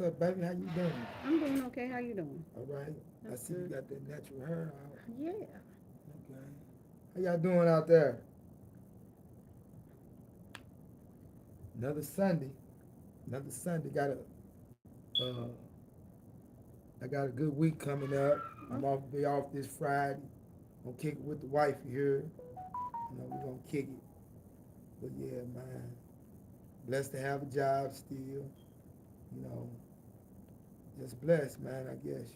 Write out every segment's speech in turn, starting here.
What's up, baby? How you doing? I'm doing okay. How you doing? All right. I That's see you good. got that natural hair out. Yeah. Okay. How y'all doing out there? Another Sunday. Another Sunday. Uh, I got a good week coming up. I'm Oh, off be off this Friday. Gonna kick it with the wife here. We're gonna kick it. But yeah, man. Blessed to have a job still. You know, just blessed, man, I guess.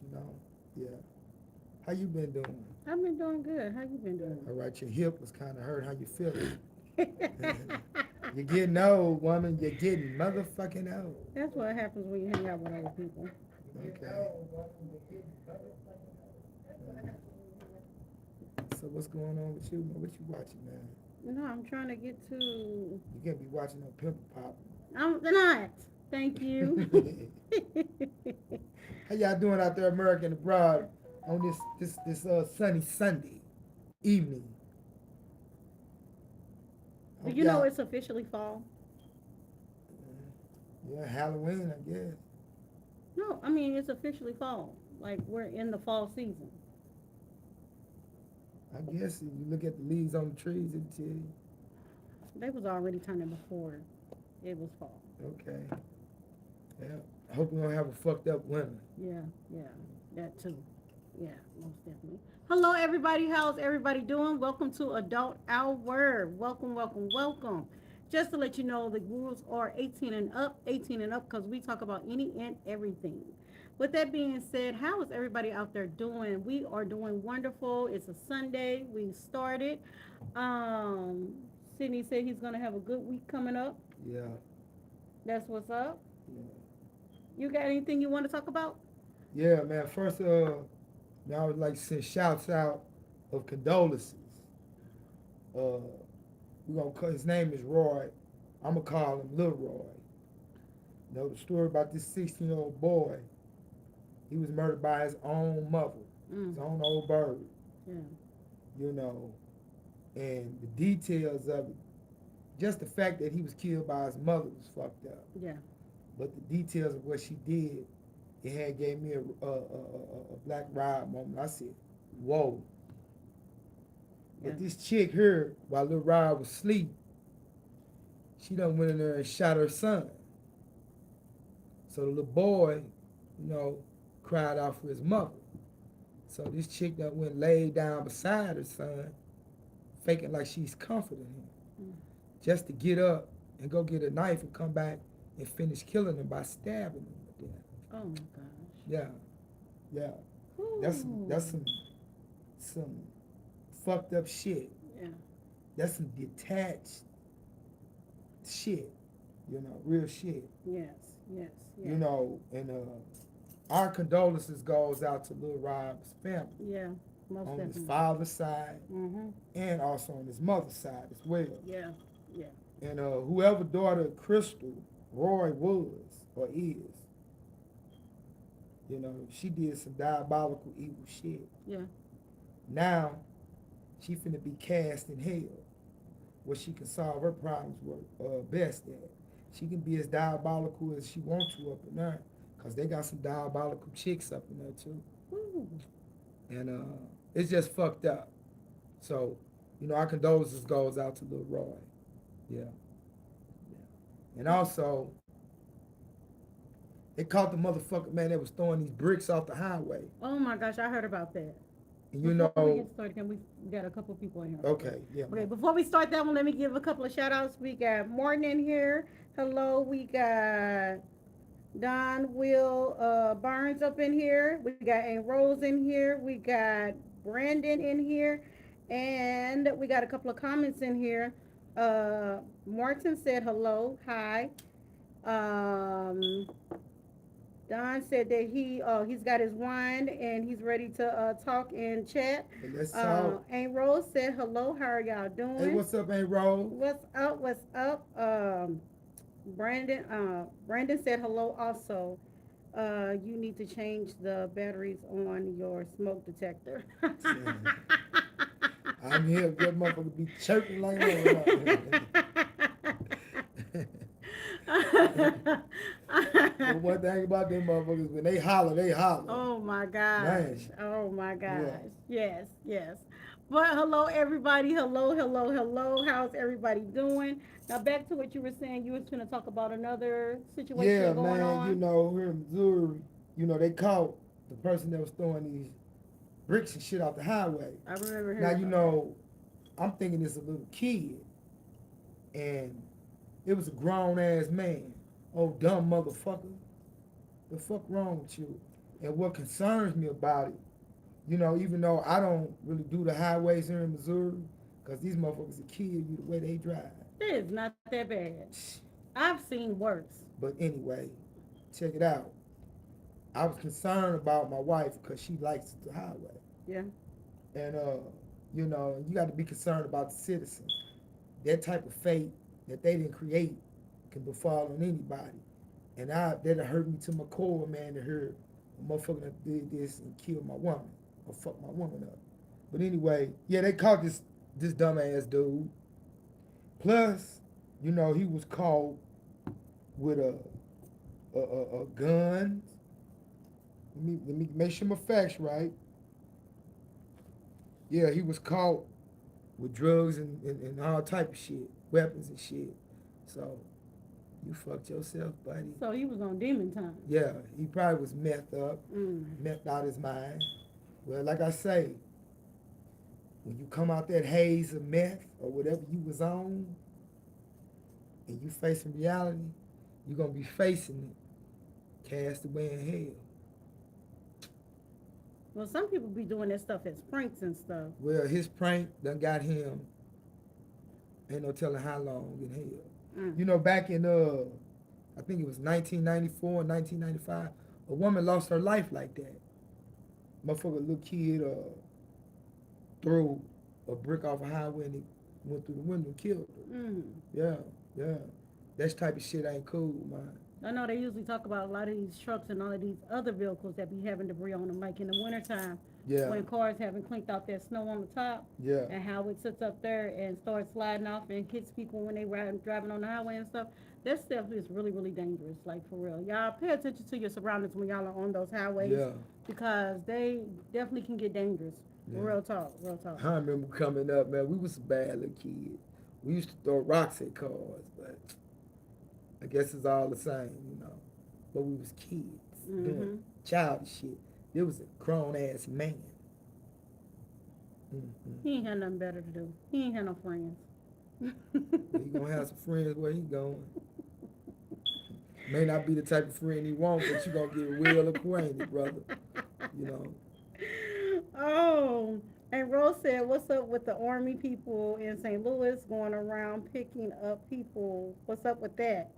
Yeah. How you been doing? I've been doing good. How you been doing? All right, your hip was kind of hurt. How you feeling? You're getting old, woman. You're getting motherfucking old. That's what happens when you hang out with other people. Okay. So what's going on with you, man? What you watching, man? No, I'm trying to get to. You can't be watching no pimple pop. I'm not. Thank you. How y'all doing out there, American abroad, on this sunny Sunday evening? Do Hope you know y'all. it's officially fall? Yeah, Halloween, I guess. No, I mean it's officially fall. Like we're in the fall season. I guess if you look at the leaves on the trees, it tell you. They was already turning before it was fall. Okay. Yeah. I hope we don't have a fucked up winter. Yeah, yeah, that too. Yeah, most definitely. Hello, everybody. How's everybody doing? Welcome to Adult Hour. Welcome, welcome, welcome. Just to let you know, the rules are 18 and up, because we talk about any and everything. With that being said, how is everybody out there doing? We are doing wonderful. It's a Sunday. We started. Um, Sydney said he's gonna have a good week coming up. Yeah. That's what's up. Yeah. You got anything you want to talk about? Yeah, man. First, now I would like to send shouts out of condolences. Uh, we gonna call his name is Roy. I'm gonna call him Little Roy. The story about this 16-year-old boy. He was murdered by his own mother, Mm, his own old bird. yeah. You know, and the details of it, just the fact that he was killed by his mother was fucked up. Yeah. But the details of what she did, it had gave me a black ride moment. I said, whoa. Yeah. But this chick here, while Lil Rod was asleep, she done went in there and shot her son. So the little boy, you know, cried out for his mother. So this chick that went laid down beside her son, faking like she's comforting him, Mm. just to get up and go get a knife and come back and finish killing him by stabbing him to death. Oh my gosh. Yeah, yeah. Ooh. That's some fucked up shit. Yeah. That's some detached shit. Real shit. Yes. Yes. Yes. And our condolences goes out to Lil Rob's family Yeah. Most on his definitely. father's side Mhm. and also on his mother's side as well. Yeah. Yeah. And whoever daughter Crystal Roy was or is, she did some diabolical evil shit. Yeah. Now she finna be cast in hell, where she can solve her problems best at. She can be as diabolical as she wants to up in there, cause they got some diabolical chicks up in there too, Ooh. and it's just fucked up. So, our condolences goes out to Lil Roy. Yeah, yeah. And also, they caught the motherfucker man that was throwing these bricks off the highway. Oh my gosh, I heard about that. And Before we get started, we got a couple people in here. okay, yeah. Okay, before we start that one, let me give a couple of shout outs. We got Morton in here. Hello. We got Don Will Barnes up in here. We got Ann Rose in here. We got Brandon in here. And we got a couple of comments in here. Martin said hello. Hi. Um, Don said that he's got his wine and he's ready to talk and chat. Let's talk. Aunt Rose said hello. How are y'all doing? Hey, what's up, Aunt Rose? What's up? What's up? Brandon said hello also. You need to change the batteries on your smoke detector. I'm here, good motherfucker be chirping like that. But one thing about them motherfuckers, when they holler, they holler. Oh my gosh. Man. Oh my Yeah. gosh. Yes, yes. But hello everybody. Hello, hello, hello. How's everybody doing? Now back to what you were saying. You was gonna talk about another Yeah, situation going man, on. here in Missouri, they caught the person that was throwing these bricks and shit off the highway. I remember Now, hearing about I'm thinking it's a little kid, and it was a grown ass man. Oh, dumb motherfucker. The fuck wrong with you? And what concerns me about it, even though I don't really do the highways here in Missouri, because these motherfuckers will kill you the way they drive. that. It is not that bad. I've seen worse. But anyway, check it out. I was concerned about my wife because she likes the highway. Yeah. And, you got to be concerned about the citizens. That type of fate that they didn't create can befall on anybody. And that'll hurt me to my core, man, to hear a motherfucker that did this and killed my woman or fuck my woman up. But anyway, yeah, they caught this dumbass dude. Plus, he was caught with a gun. Let me make sure my facts right. Yeah, he was caught with drugs and all type of shit, weapons and shit. So you fucked yourself, buddy. So he was on demon time. Yeah, he probably was methed up, Mm. methed out his mind. Well, like I say, when you come out that haze of meth or whatever you was on, and you facing reality, you're gonna be facing it, cast away in hell. Well, some people be doing that stuff as pranks and stuff. Well, his prank done got him, ain't no telling how long in hell. Mm. Back in I think it was 1994, 1995, a woman lost her life like that. Motherfucker, little kid threw a brick off a highway and it went through the window and killed her. Mm. Yeah, yeah. That type of shit ain't cool, man. I know they usually talk about a lot of these trucks and all of these other vehicles that be having debris on them, like in the wintertime, Yeah, when cars haven't cleaned out that snow on the top, yeah, and how it sits up there and starts sliding off and hits people when they driving on the highway and stuff. That stuff is really, really dangerous, like for real. Y'all pay attention to your surroundings when y'all are on those highways, yeah. because they definitely can get dangerous. Yeah. Real talk, real talk. I remember coming up, man, we was bad little kids. We used to throw rocks at cars, but I guess it's all the same. But we was kids doing childish shit. There was a grown ass man. He ain't had nothing better to do. He ain't had no friends. He gonna have some friends where he going. May not be the type of friend he want, but you gonna get well acquainted, brother. Oh, and Rose said, "What's up with the army people in St. Louis going around picking up people? What's up with that?"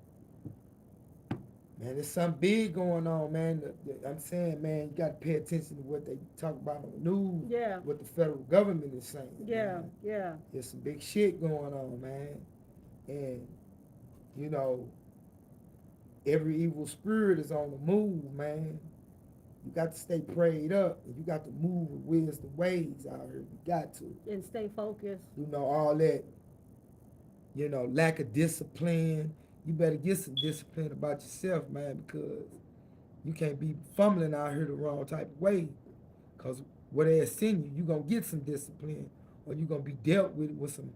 Man, there's something big going on, man. I'm saying, man, you got to pay attention to what they talk about on the news. Yeah. What the federal government is saying. Yeah, man. yeah. There's some big shit going on, man. And, every evil spirit is on the move, man. You got to stay prayed up, and you got to move with wisdom ways out here. You got to. And stay focused. All that, lack of discipline. You better get some discipline about yourself, man, because you can't be fumbling out here the wrong type of way. Because where they send you, you're going to get some discipline, or you're going to be dealt with some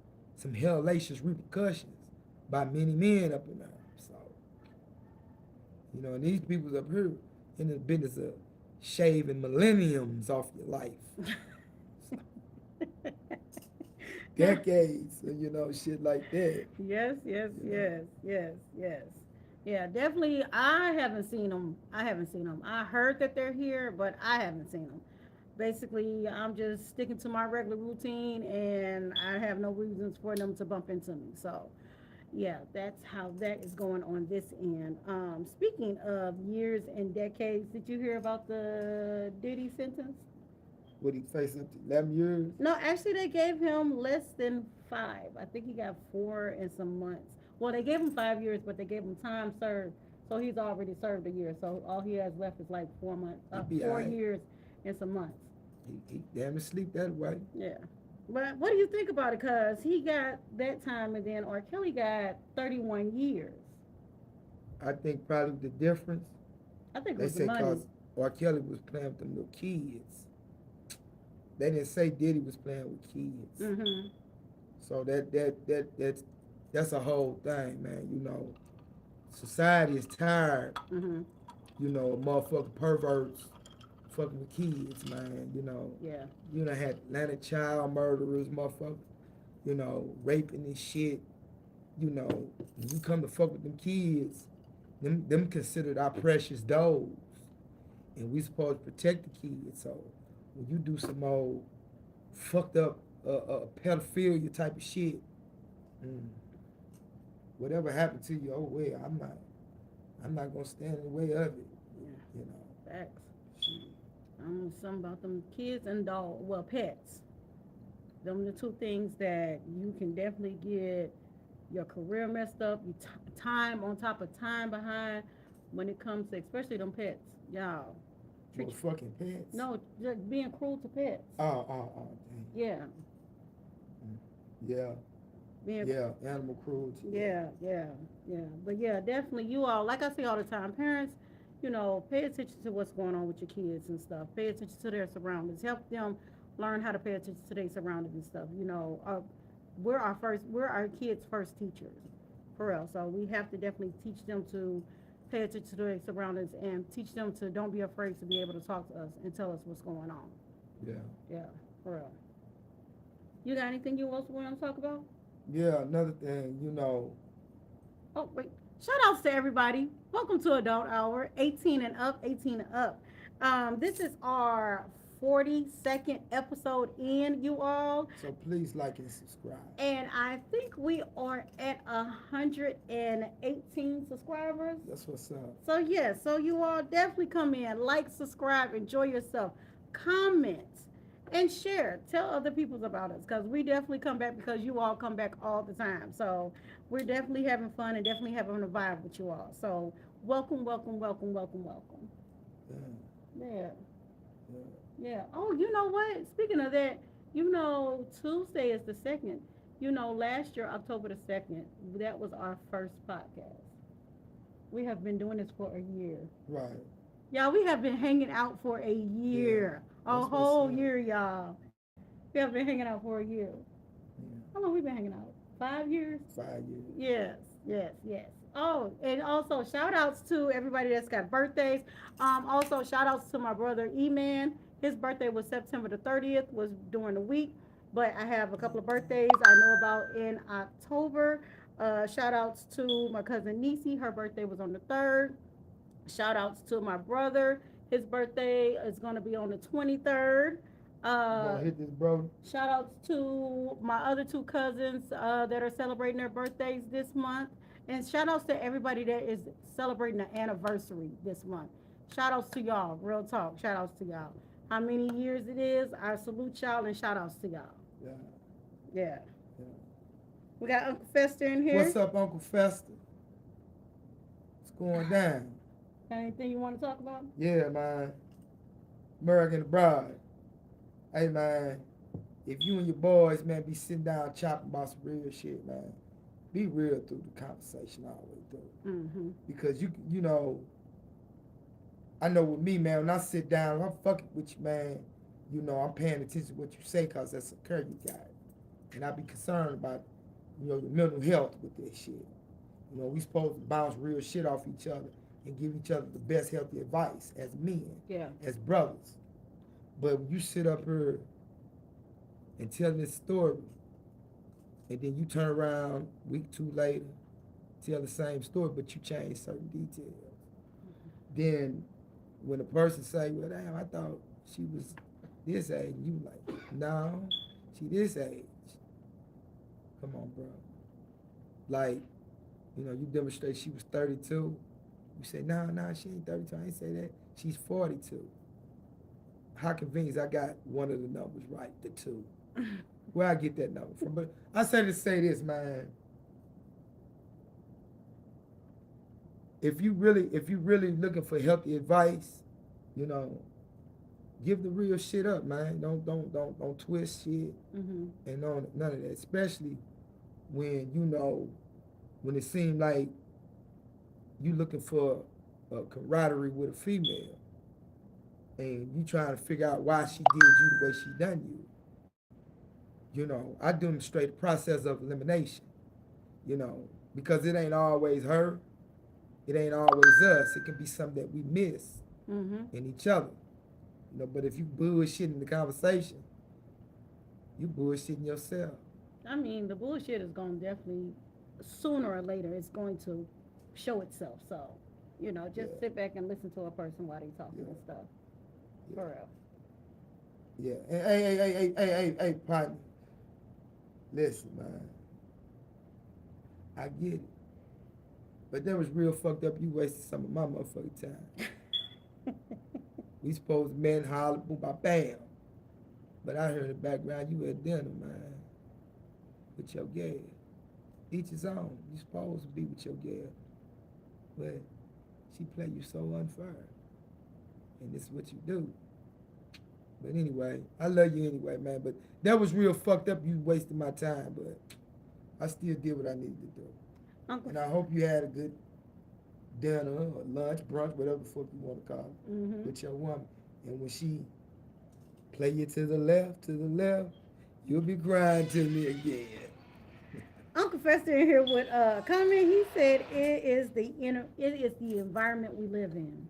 hellacious repercussions by many men up in there. So, and these people up here in the business of shaving millenniums off your life. Decades, and shit like that. Yes, yes, yes, yes, yes. Yeah, definitely. I haven't seen them. I heard that they're here, but I haven't seen them. Basically, I'm just sticking to my regular routine, and I have no reasons for them to bump into me. So, yeah, that's how that is going on this end. Speaking of years and decades, did you hear about the Diddy sentence? What he faced up to 11 years? No, actually, they gave him less than 5. I think he got 4 and some months. Well, they gave him 5 years, but they gave him time served. So he's already served a year. So all he has left is like 4 months, 4 years and some months. He damn it sleep that way. Yeah. But what do you think about it? Because he got that time, and then R. Kelly got 31 years. I think probably the difference, I think it they was the say money. cause R. Kelly was playing with them little kids. They didn't say Diddy was playing with kids. Mm-hmm. So that's a whole thing, man. You know, society is tired, Mm-hmm. you know, of motherfucking perverts fucking with kids, man. Yeah. You done had Atlanta child murderers, motherfuckers, you know, raping and shit. You know, when you come to fuck with them kids, them considered our precious dogs. And we supposed to protect the kids. So when you do some old fucked up pedophilia type of shit, mm, whatever happened to you, oh well, I'm not gonna stand in the way of it. Yeah. You know. Facts. I don't know something about them kids and dogs. Well, pets. Them the two things that you can definitely get your career messed up, you time on top of time behind when it comes to especially them pets. Y'all. Treat What fucking pets? no, just being cruel to pets. Dang. Yeah. Yeah. Being Yeah. Animal cruelty. yeah. But yeah, definitely you all, like I say all the time, parents, pay attention to what's going on with your kids and stuff. Pay attention to their surroundings. Help them learn how to pay attention to their surroundings and stuff. We're our kids' first teachers, for real. So we have to definitely teach them to pay attention to their surroundings and teach them to don't be afraid to be able to talk to us and tell us what's going on. Yeah. Yeah, for real. You got anything you also want to talk about? Yeah. Another thing, you know. Oh, wait. Shout outs to everybody. Welcome to Adult Hour, 18 and up, 18 and up. This is our 42nd episode in, you all. So please like and subscribe. And I think we are at 118 subscribers. That's what's up. So, yeah, so you all definitely come in, like, subscribe, enjoy yourself, comment, and share. Tell other people about us because we definitely come back because you all come back all the time. So we're definitely having fun and definitely having a vibe with you all. So welcome. Yeah. Yeah. Yeah. Yeah. Oh, you know what? Speaking of that, Tuesday is the 2nd. Last year, October the 2nd, that was our first podcast. We have been doing this for a year. Right. Y'all, we have been hanging out for a year. Yeah. A whole year, y'all. We have been hanging out for a year. Yeah. How long we been hanging out? 5 years? 5 years. Yes. Oh, and also shout outs to everybody that's got birthdays. Also shout outs to my brother E-Man. His birthday was September the 30th, was during the week. But I have a couple of birthdays I know about in October. Shout outs to my cousin Nisi. Her birthday was on the 3rd. Shout outs to my brother. His birthday is going to be on the 23rd. Gonna hit this, bro. Shout outs to my other two cousins that are celebrating their birthdays this month. And shout outs to everybody that is celebrating an anniversary this month. Shout outs to y'all. Real talk. Shout outs to y'all. How many years it is, I salute y'all and shout outs to y'all. Yeah. Yeah. Yeah. We got Uncle Fester in here. What's up, Uncle Fester? What's going down? Got anything you want to talk about? Yeah, man. American Bride. Hey, man. If you and your boys, man, be sitting down chopping about some real shit, man, be real through the conversation all the way through. Mm-hmm. Because you know, I know with me, man, when I sit down, I'm fucking with you, man, I'm paying attention to what you say because that's a career you got. And I be concerned about, your mental health with this shit. We supposed to bounce real shit off each other and give each other the best healthy advice as men, as brothers. But when you sit up here and tell this story, and then you turn around week 2 later, tell the same story, but you change certain details. Then when a person say, well, damn, I thought she was this age, you like, no, she this age. Come on, bro. Like, you demonstrate she was 32. You say, no, she ain't 32. I ain't say that. She's 42. How convenient I got one of the numbers right, the 2. Where I get that number from? But I say to say this, man. If you really looking for healthy advice, give the real shit up, man. Don't twist shit and none of that. Especially when when it seemed like you looking for a camaraderie with a female, and you trying to figure out why she did you the way she done you. You know, I demonstrate the process of elimination. You know, because it ain't always her, it ain't always us. It can be something that we miss Mm-hmm. in each other. You know, but if you bullshit in the conversation, you bullshitting yourself. I mean, the bullshit is going to definitely, sooner or later, it's going to show itself. So, Yeah, just sit back and listen to a person while they talking yeah, and stuff. yeah, For real. yeah. And hey, partner, listen, man, I get it. But that was real fucked up. You wasted some of my motherfucking time. We supposed to men holler, boom, bam. But I heard in the background you at dinner, man, with your gal. Each his own. You supposed to be with your gal. But she play you so unfair. And this is what you do. But anyway, I love you anyway, man. But that was real fucked up. You wasted my time, but I still did what I needed to do. Uncle. And I hope you had a good dinner or lunch, brunch, whatever the fuck you want to call it, Mm-hmm. with your woman. And when she play you to the left, you'll be crying to me again. Uncle Fester in here with a comment. He said it is the environment we live in.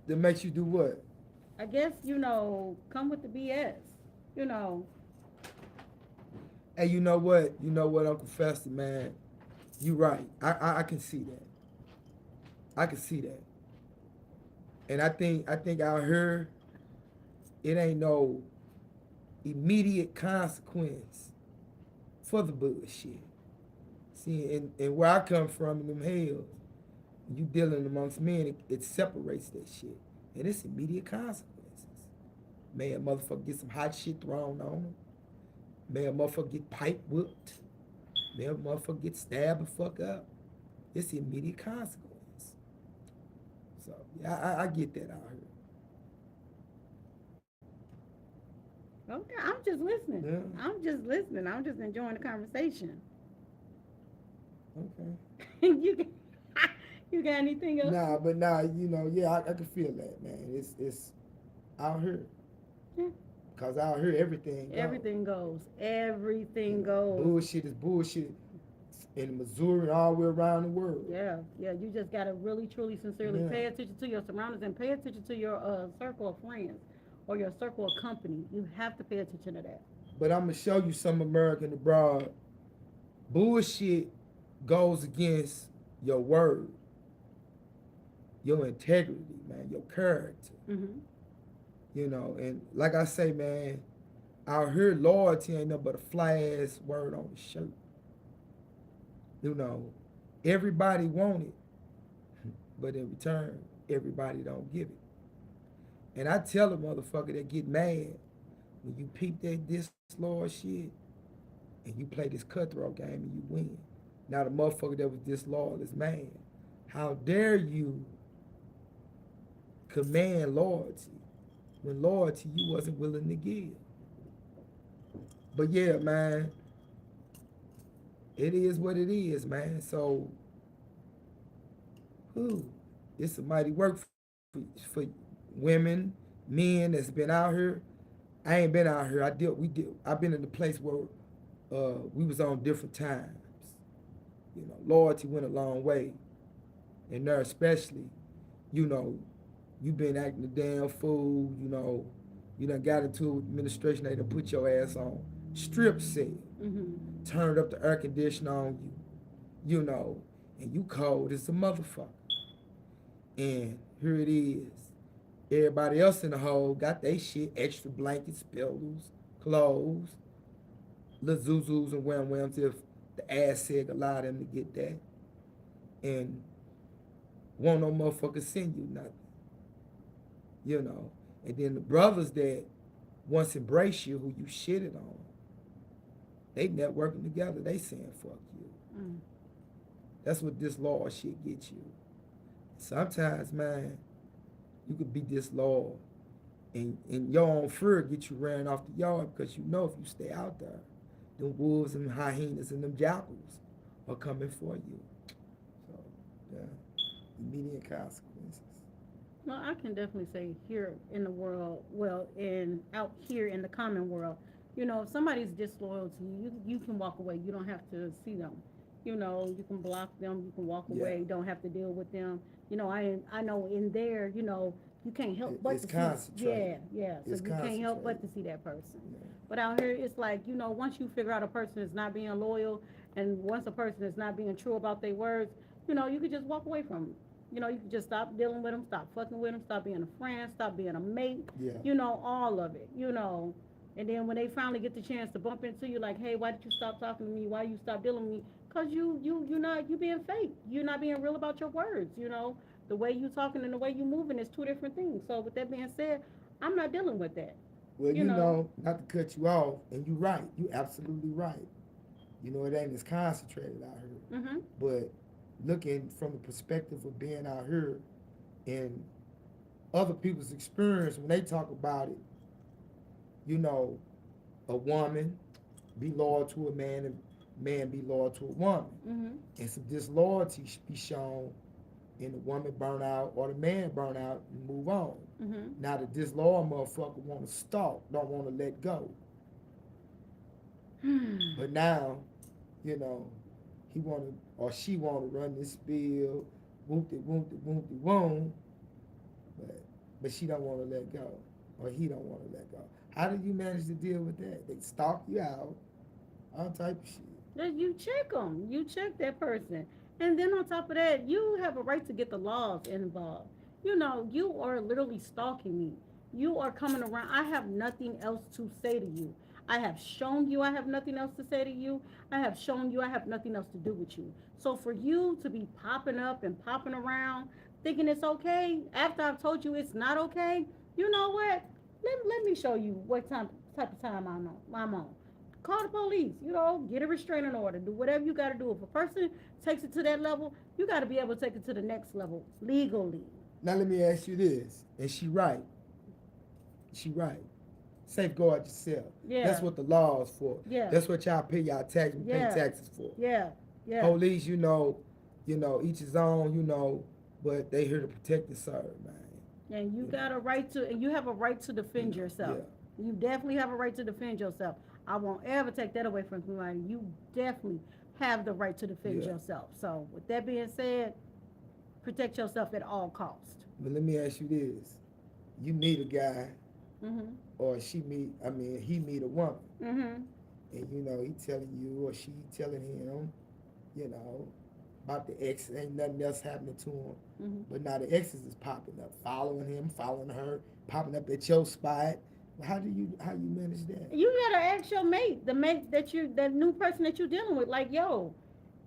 That makes you do what? I guess, come with the BS. You know. Hey, you know what? You know what, Uncle Fester, man? You right. I can see that. I can see that. And I think out here, it ain't no immediate consequence for the bullshit. See, and where I come from in them hills, you dealing amongst men, it separates that shit. And it's immediate consequences. May a motherfucker get some hot shit thrown on him. May a motherfucker get pipe whooped. May a motherfucker get stabbed and fuck up. It's the immediate consequence. So, yeah, I get that out here. Okay, I'm just listening. Yeah. I'm just listening. I'm just enjoying the conversation. Okay. you you got anything else? Nah, yeah, I can feel that, man. It's out here. Yeah. Cause out here everything goes. Everything goes. Everything goes. Bullshit is bullshit in Missouri and all the way around the world. Yeah, yeah. You just gotta really, truly, sincerely Yeah. pay attention to your surroundings and pay attention to your circle of friends or your circle of company. You have to pay attention to that. But I'm gonna show you some American abroad. Bullshit goes against your word, your integrity, man, your character. Mm-hmm. And like I say, man, out here loyalty ain't nothing but a fly ass word on the shirt. Everybody want it, but in return, everybody don't give it. And I tell a motherfucker that get mad when you peep that disloyal shit and you play this cutthroat game and you win. Now the motherfucker that was disloyal is mad. How dare you command loyalty when loyalty you wasn't willing to give? But yeah, man, it is what it is, man. So, it's a mighty work for women, men that's been out here. I ain't been out here. I've been in the place where we was on different times. Loyalty went a long way. And there especially, you been acting a damn fool, you done got into administration, they done put your ass on strip set, Mm-hmm. turned up the air conditioner on you, and you cold as a motherfucker. And here it is. Everybody else in the hole got they shit, extra blankets, pillows, clothes, little zuzus and wham-whams if the ass seg allow them to get that. And won't no motherfucker send you nothing. And then the brothers that once embrace you, who you shitted on, they networking together, they saying fuck you. Mm. That's what this law shit gets you. Sometimes, man, you could be disloyal and your own fear get you ran off the yard because if you stay out there, them wolves and hyenas and them jackals are coming for you. So Yeah. Immediate consequences. Well, I can definitely say here in the world, well, in out here in the common world, if somebody's disloyal to you, you can walk away. You don't have to see them. You can block them. You can walk Yeah. away. Don't have to deal with them. I know in there, you can't help but It's to see. concentrated. Yeah. So It's you can't help but concentrated. to see that person. Yeah. But out here, it's like once you figure out a person is not being loyal, and once a person is not being true about their words, you could just walk away from them. You can just stop dealing with them, stop fucking with them, stop being a friend, stop being a mate, Yeah. all of it. And then when they finally get the chance to bump into you, like, hey, why did you stop talking to me? Why you stop dealing with me? Cause you being fake. You're not being real about your words. The way you talking and the way you moving is two different things. So with that being said, I'm not dealing with that. Well, You know. not to cut you off, and you're right. You absolutely right. It ain't as concentrated out here. Mhm. But looking from the perspective of being out here and other people's experience when they talk about it, you know, a woman be loyal to a man and man be loyal to a woman. Mhm. And some disloyalty should be shown and the woman burn out or the man burn out and move on. Mhm. Now the disloyal motherfucker want to stalk, don't want to let go. But now, you know, he want to or she want to run this spiel, woom, but she don't want to let go, or he don't want to let go. How do you manage to deal with that? They stalk you out, all type of shit. That you check them. You check that person. And then on top of that, you have a right to get the laws involved. You are literally stalking me. You are coming around. I have nothing else to say to you. I have shown you I have nothing else to say to you. I have shown you I have nothing else to do with you. So for you to be popping up and popping around, thinking it's okay, after I've told you it's not okay, you know what? Let me show you what type of time I'm on. Call the police, get a restraining order, do whatever you got to do. If a person takes it to that level, you got to be able to take it to the next level legally. Now let me ask you this, and she right. She right. Safeguard yourself. Yeah. That's what the law is for. Yeah. That's what y'all pay y'all taxes, Yeah. pay taxes for. Yeah. Yeah. Police, each his own, but they here to protect and serve, man. And you got a right to, and you have a right to defend yourself. Yeah. You definitely have a right to defend yourself. I won't ever take that away from somebody. You definitely have the right to defend Yeah. yourself. So with that being said, protect yourself at all costs. But let me ask you this. You meet a guy, Mhm. or he meet a woman, Mhm. and he telling you or she telling him, about the ex, ain't nothing else happening to him. Mhm. But now the exes is popping up, following him, following her, popping up at your spot. How you manage that? You gotta ask your mate, the mate that new person that you're dealing with, like, yo,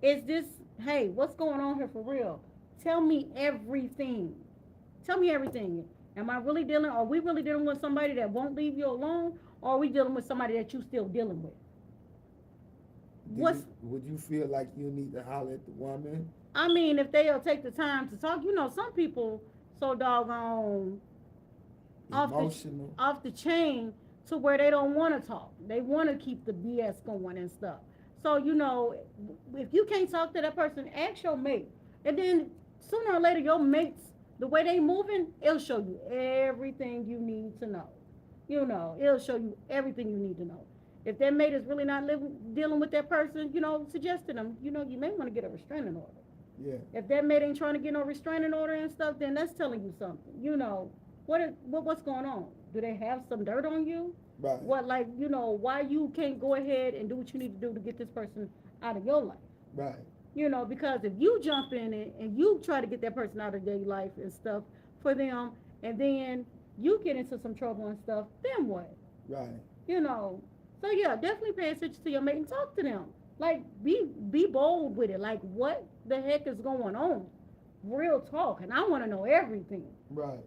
is this, hey, what's going on here for real? Tell me everything. Tell me everything. Are we really dealing with somebody that won't leave you alone? Or are we dealing with somebody that you still dealing with? Would you feel like you need to holler at the woman? I mean, if they'll take the time to talk, some people so doggone Emotional. off the chain to where they don't want to talk. They want to keep the BS going and stuff. So, if you can't talk to that person, ask your mate. And then sooner or later, your mates, the way they moving, it'll show you everything you need to know. It'll show you everything you need to know. If that mate is really not dealing with that person, suggest to them, you may want to get a restraining order. Yeah. If that mate ain't trying to get no restraining order and stuff, then that's telling you something. What's going on? Do they have some dirt on you? Right. Why you can't go ahead and do what you need to do to get this person out of your life? Right. Because if you jump in it and you try to get that person out of their life and stuff for them, and then you get into some trouble and stuff, then what? Right. So yeah, definitely pay attention to your mate and talk to them. Like, be bold with it. Like, what the heck is going on? Real talk. And I want to know everything. Right.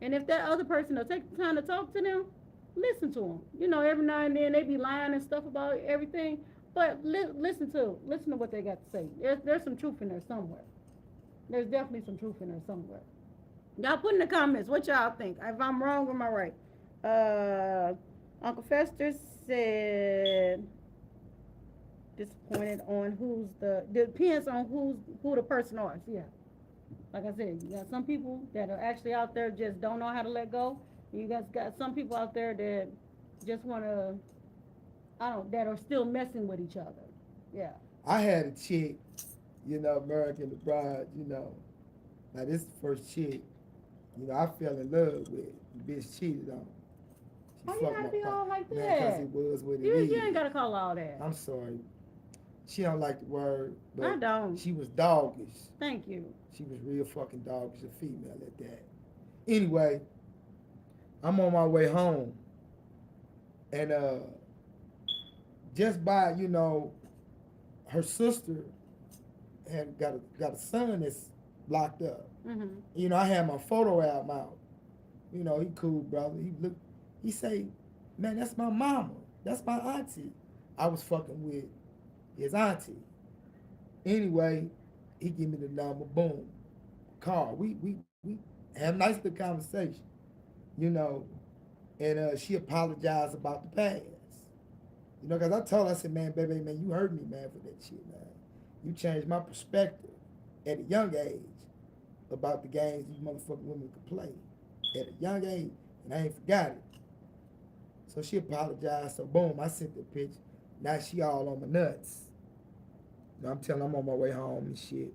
And if that other person will take the time to talk to them, listen to them. Every now and then they be lying and stuff about everything, but listen to what they got to say. There's some truth in there somewhere. There's definitely some truth in there somewhere. Y'all put in the comments what y'all think. If I'm wrong, am I right? Uncle Fester said disappointed on depends on who the person is. Yeah. Like I said, you got some people that are actually out there just don't know how to let go. You guys got some people out there that just want to, I don't, that are still messing with each other. Yeah. I had a chick, American the Bride, Now this is the first chick, I fell in love with. The bitch cheated on me. Why She you fucked gotta my be all pot. like Man, cause that? it was what it You is. ain't gotta call all that. I'm sorry. She don't like the word, I but don't. she was doggish. Thank you. She was real fucking doggish, a female at that. Anyway, I'm on my way home, and just by her sister had got a son that's locked up. Mhm. I had my photo album out. He cool, brother. He say, man, that's my mama. That's my auntie. I was fucking with his auntie. Anyway, he give me the number, boom, call. We have a nice little conversation, you know, and she apologized about the past. Because I told her, I said, man, baby, man, you hurt me, man, for that shit, man. You changed my perspective at a young age about the games these motherfucking women could play at a young age, and I ain't forgot it. So she apologized. So boom, I sent the picture. Now she all on my nuts. I'm telling her I'm on my way home and shit.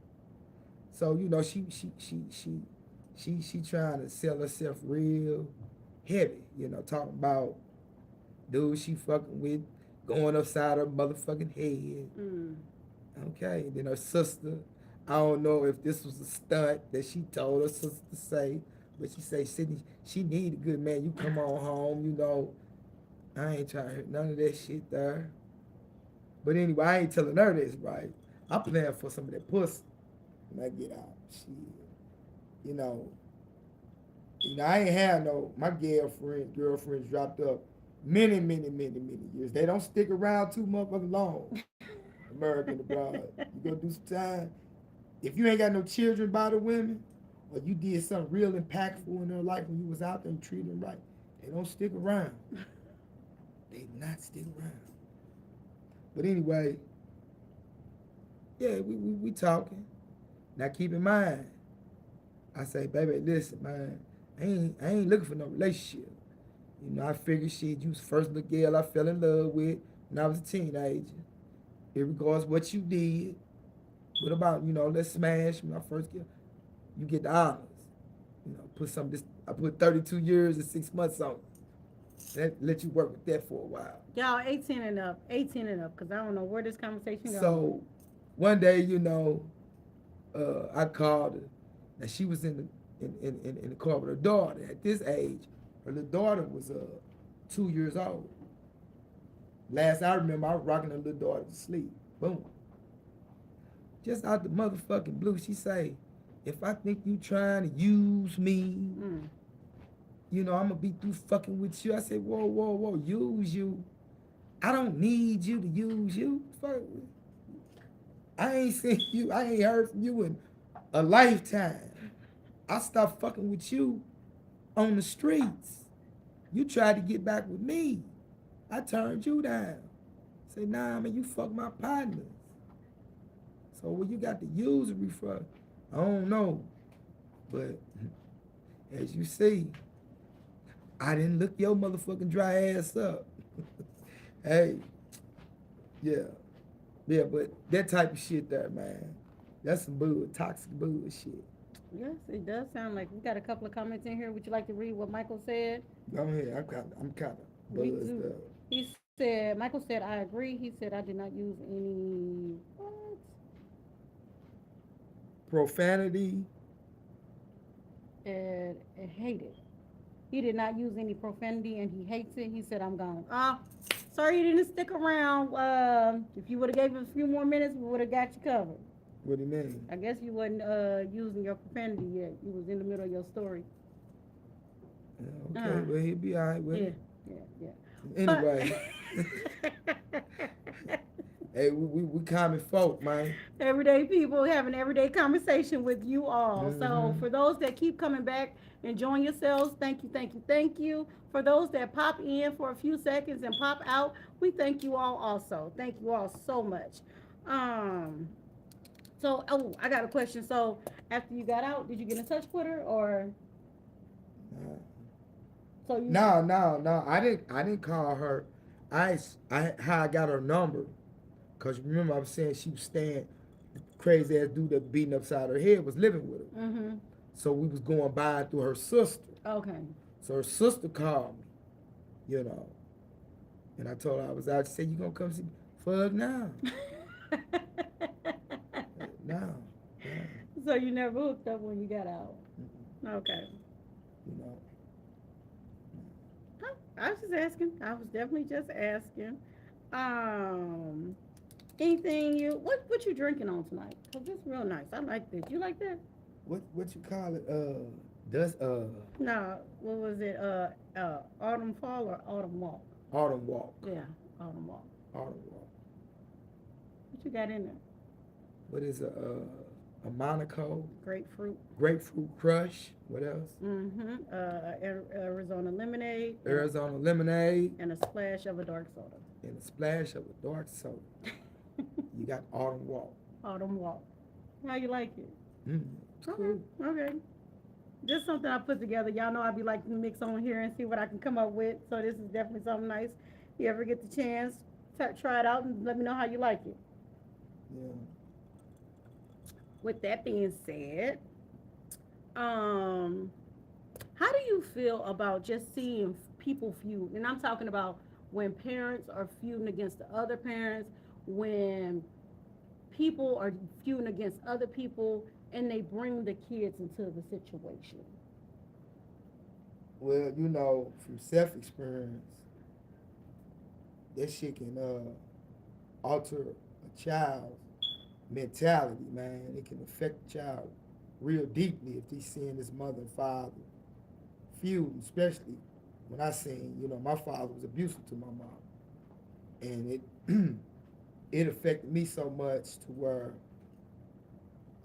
So she trying to sell herself real heavy. Talking about dude she fucking with going upside her motherfucking head. Mm. Okay, then her sister, I don't know if this was a stunt that she told her sister to say, but she say, Sydney, she need a good man. You come on home, I ain't trying to hear none of that shit there. But anyway, I ain't telling her this, right? I'm playing for some of that pussy when I get out. Shit. You know, I ain't had my girlfriends dropped up many, many, many, many years. They don't stick around too motherfucking long. American abroad. You go do some time. If you ain't got no children by the women, or you did something real impactful in their life when you was out there and treated them right, they don't stick around. They do not stick around. But anyway, yeah, we talking. Now keep in mind, I say, baby, listen, man, I ain't looking for no relationship. I figured shit, you was the first little girl I fell in love with when I was a teenager. Irregardless what you did, what about, let's smash when I first get, you get the honors. Put some this, I put 32 years and 6 months on it. Let you work with that for a while. Y'all 18 and up, because I don't know where this conversation goes. So one day, I called her, and she was in the car with her daughter. At this age, her little daughter was 2 years old. Last I remember, I was rocking her little daughter to sleep. Boom. Just out the motherfucking blue, she say, if I think you trying to use me, I'm going to be through fucking with you. I said, whoa, use you? I don't need you to use you. Fuck. I ain't seen you, I ain't heard from you in a lifetime. I stopped fucking with you on the streets. You tried to get back with me. I turned you down. Say, nah, man, you fuck my partners. So what you got the usury for? I don't know. But as you see, I didn't look your motherfucking dry ass up. Hey, yeah. Yeah, but that type of shit there, man, that's some toxic bullshit. Yes, it does sound like we got a couple of comments in here. Would you like to read what Michael said? Go ahead. I'm kind of buzzed up. He said, Michael said, I agree. He said, I did not use any, what? Profanity. And hate it. He did not use any profanity and he hates it. He said, I'm gone. Sorry you didn't stick around. If you would have gave him a few more minutes, we would have got you covered. What do you mean? I guess you wasn't using your profanity yet. You was in the middle of your story. Yeah, okay, well, he'll be all right with it. Yeah. Anyway. Hey, we common folk, man. Everyday people having everyday conversation with you all. So for those that keep coming back, enjoying yourselves, thank you. For those that pop in for a few seconds and pop out, we thank you all also. Thank you all so much. So, oh, I got a question. So, after you got out, did you get in touch with her, or Uh, so you? no. I didn't call her. How I got her number. Cause remember I was saying she was staying. Crazy ass dude that beating upside her head was living with her. Mm-hmm. So we was going by through her sister. Okay. So her sister called me, you know, and I told her I was out. She said, "You gonna come see me?" Fuck now, now, now. So you never hooked up when you got out. Mm-mm. Okay. You know, Huh, I was just asking. I was definitely just asking. Um, anything you what you drinking on tonight? Cause it's real nice. I like this. You like that? what you call it? Does No. What was it? Autumn fall or autumn walk? autumn walk, Yeah, autumn walk. autumn walk. What you got in there? What is a Monaco Grapefruit. grapefruit crush? What else? Mm-hmm. Arizona lemonade. Arizona lemonade And a splash of a dark soda. and a splash of a dark soda. You got autumn walk. Autumn walk. How you like it? It's Okay. cool. Okay. Just something I put together. Y'all know I be like to mix on here and see what I can come up with. So this is definitely something nice. You ever get the chance, try it out and let me know how you like it. Yeah. With that being said, um, how do you feel about just seeing people feud? And I'm talking about when parents are feuding against the other parents, when people are feuding against other people, and they bring the kids into the situation. Well, you know, from self experience, that shit can alter a child's mentality, man. It can affect the child real deeply if they seeing his mother and father feud, especially when I seen, you know, my father was abusive to my mom. And it it affected me so much to where,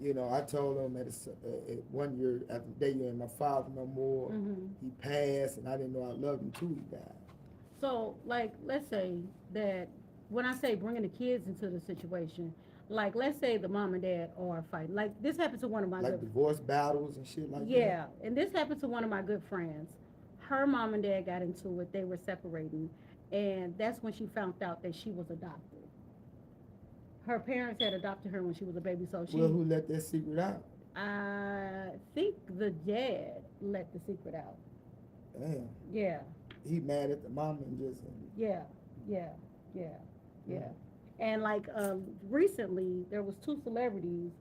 you know, I told him at 1 year after dating my father no more, Mm-hmm. he passed, and I didn't know I loved him till he died. So, like, let's say that when I say bringing the kids into the situation, like, let's say the mom and dad are fighting. Like, this happened to one of my Like good, divorce battles and shit like that. yeah, and this happened to one of my good friends. Her mom and dad got into it. They were separating, and that's when she found out that she was adopted. Her parents had adopted her when she was a baby, so Well, who let that secret out? I think the dad let the secret out. Damn. Yeah, He mad at the mama and just. yeah, yeah, yeah, yeah. And like recently, there was two celebrities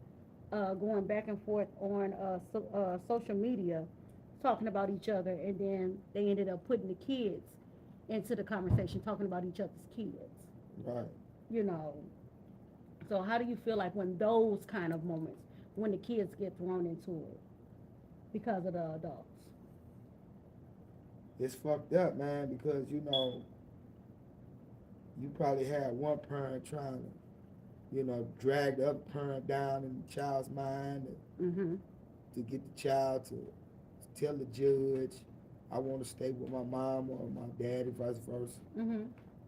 going back and forth on social media, talking about each other, and then they ended up putting the kids into the conversation, talking about each other's kids. Right. You know. So how do you feel like when those kind of moments, when the kids get thrown into it because of the adults? It's fucked up, man, because, you know, you probably had one parent trying to, you know, drag the other parent down in the child's mind Mm-hmm. to get the child to tell the judge, I want to stay with my mom or my daddy, vice versa. Mm-hmm.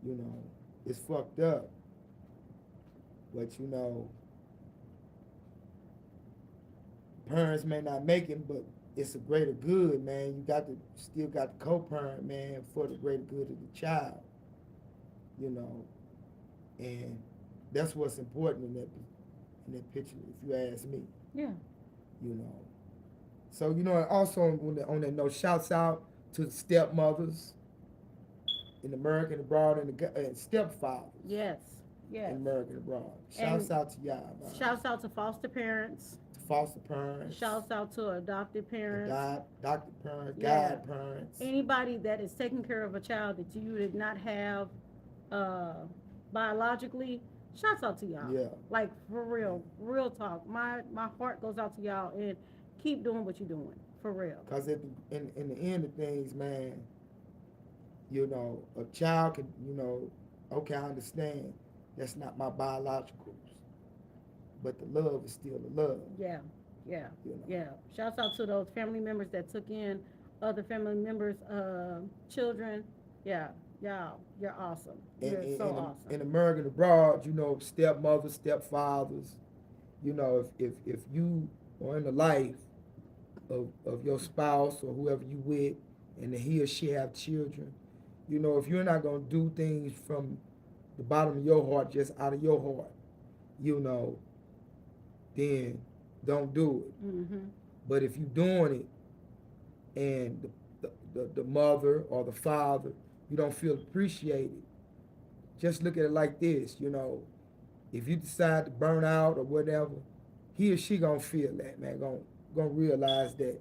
You know, it's fucked up. But, you know, parents may not make it, but it's a greater good, man. You got to still got to co-parent, man, for the greater good of the child. You know, and that's what's important in that picture, if you ask me. Yeah. You know, so you know, also on that note, shouts out to the stepmothers in American abroad and stepfathers Yes. Yes. in American abroad. Shouts out to y'all, man. Shouts out to foster parents. To foster parents. Shouts out to adopted parents. Adopted parents, Yeah. guide parents. Anybody that is taking care of a child that you did not have uh, biologically, shouts out to y'all. Yeah. Like for real talk. My heart goes out to y'all, and keep doing what you're doing for real. Cause in the end of things, man, you know, a child can, you know, okay, I understand that's not my biologicals, but the love is still the love. Yeah, yeah, You know? yeah. Shouts out to those family members that took in other family members' children. Yeah, y'all, you're awesome. You're so awesome. In American abroad, you know, stepmothers, stepfathers, You know, if you are in the life of your spouse or whoever you with, and he or she have children, you know, if you're not gonna do things from the bottom of your heart, just out of your heart, you know, then don't do it. Mm-hmm. But if you're doing it and the mother or the father, you don't feel appreciated, just look at it like this, you know, if you decide to burn out or whatever, he or she gonna feel that, man, gonna realize that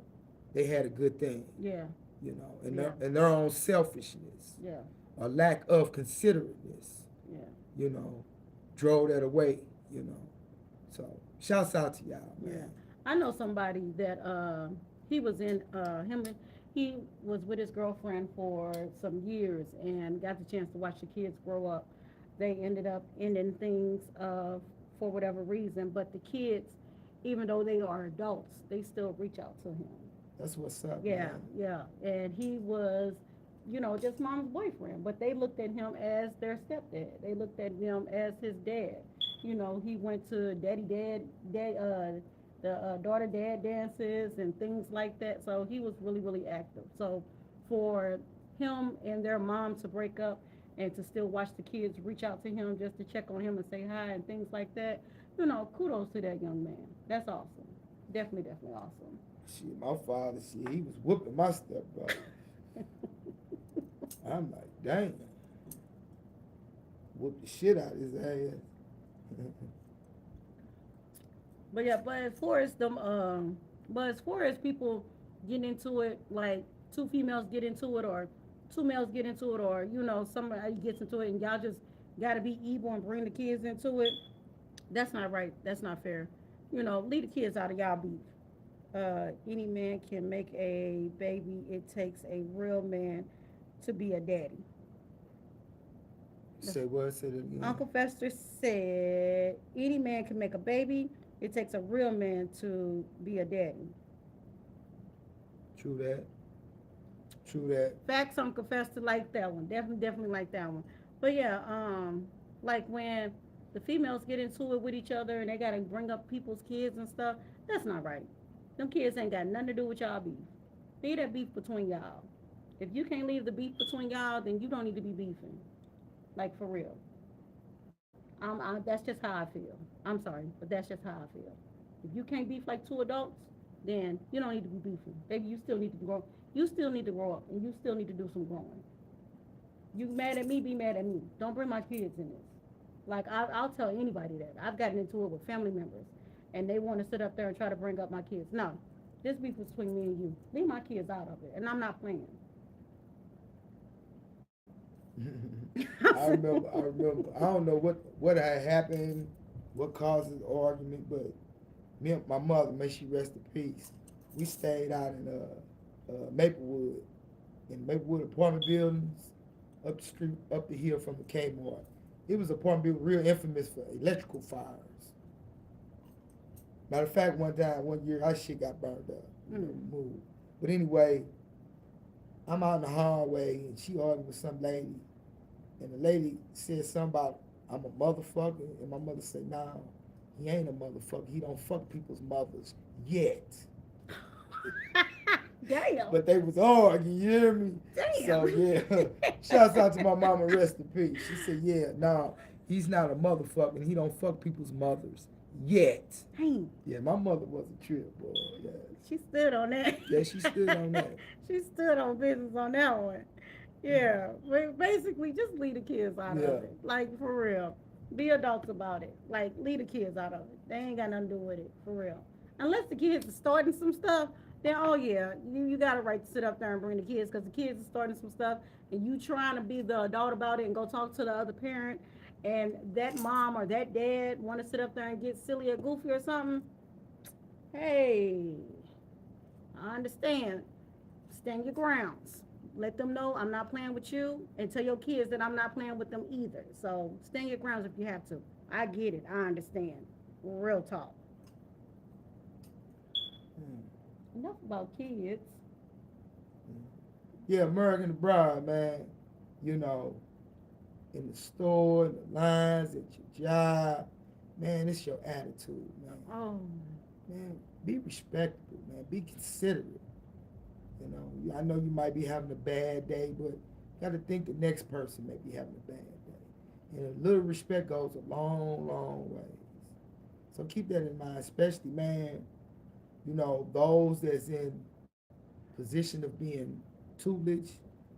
they had a good thing, Yeah. you know, Yeah. and their own selfishness Yeah. or lack of considerateness, Yeah. you know, drove that away, you know. So shouts out to y'all, Yeah. man. I know somebody that he was in he was with his girlfriend for some years and got the chance to watch the kids grow up. They ended up ending things for whatever reason, but the kids, even though they are adults, they still reach out to him. That's what's up, Yeah, man. yeah. And he was, just mom's boyfriend, but they looked at him as their stepdad. They looked at him as his dad. He went to the daughter dad dances and things like that. So he was really, really active. So for him and their mom to break up and to still watch the kids reach out to him just to check on him and say hi and things like that, kudos to that young man. That's awesome. Definitely, definitely awesome. Shit, my father, shit, he was whooping my stepbrother. I'm like, dang. Whoop the shit out of his ass. But yeah, but as far as people getting into it, like two females get into it, or two males get into it, or somebody gets into it, and y'all just gotta be evil and bring the kids into it. That's not right. That's not fair. Leave the kids out of y'all beef. Any man can make a baby. It takes a real man to be a daddy. Say what? Say that again. Uncle Fester said, any man can make a baby. It takes a real man to be a daddy. True that. True that. Facts, Uncle Fester like that one. Definitely like that one. But yeah, like when the females get into it with each other and they gotta bring up people's kids and stuff, that's not right. Them kids ain't got nothing to do with y'all beef. Leave that beef between y'all. If you can't leave the beef between y'all, then you don't need to be beefing. Like for real. That's just how I feel. I'm sorry, but that's just how I feel. If you can't beef like two adults, then you don't need to be beefing. Baby, you still need to grow. You still need to grow up, and you still need to do some growing. You mad at me? Be mad at me. Don't bring my kids in this. Like I'll tell anybody that. I've gotten into it with family members, and they want to sit up there and try to bring up my kids. No, this beef is between me and you. Leave my kids out of it, and I'm not playing. I remember. I don't know what had happened, what caused the argument, but me and my mother, may she rest in peace, we stayed out in Maplewood, in Maplewood apartment buildings, up the street, up the hill from the Kmart. It was an apartment building real infamous for electrical fires. Matter of fact, one year, our shit got burned up, moved. But anyway, I'm out in the hallway and she arguing with some lady. And the lady said something about, I'm a motherfucker. And my mother said, nah, he ain't a motherfucker. He don't fuck people's mothers yet. Damn. But they was arguing, you hear me? Damn. So yeah, shouts out to my mama, rest in peace. She said, yeah, nah, he's not a motherfucker and he don't fuck people's mothers yet. Dang. Yeah, my mother was a trip, boy. Yeah. She stood on that. Yeah, she stood on that. She stood on business on that one. Yeah, basically, just leave the kids out of it. Like, for real. Be adults about it. Like, leave the kids out of it. They ain't got nothing to do with it, for real. Unless the kids are starting some stuff, then, oh, yeah, you got a right to sit up there and bring the kids, because the kids are starting some stuff, and you trying to be the adult about it and go talk to the other parent, and that mom or that dad want to sit up there and get silly or goofy or something. Hey, I understand. Stand your grounds. Let them know I'm not playing with you, and tell your kids that I'm not playing with them either. So stand your grounds if you have to. I get it. I understand. Real talk. Enough about kids. Yeah, American the Bride, man. You know, in the store, in the lines, at your job, man, it's your attitude, man. Oh, Man, be respectful, man. Be considerate. You know, I know you might be having a bad day, but you got to think the next person may be having a bad day. And a little respect goes a long, long ways. So keep that in mind, especially, man, you know, those that's in position of being tutelage,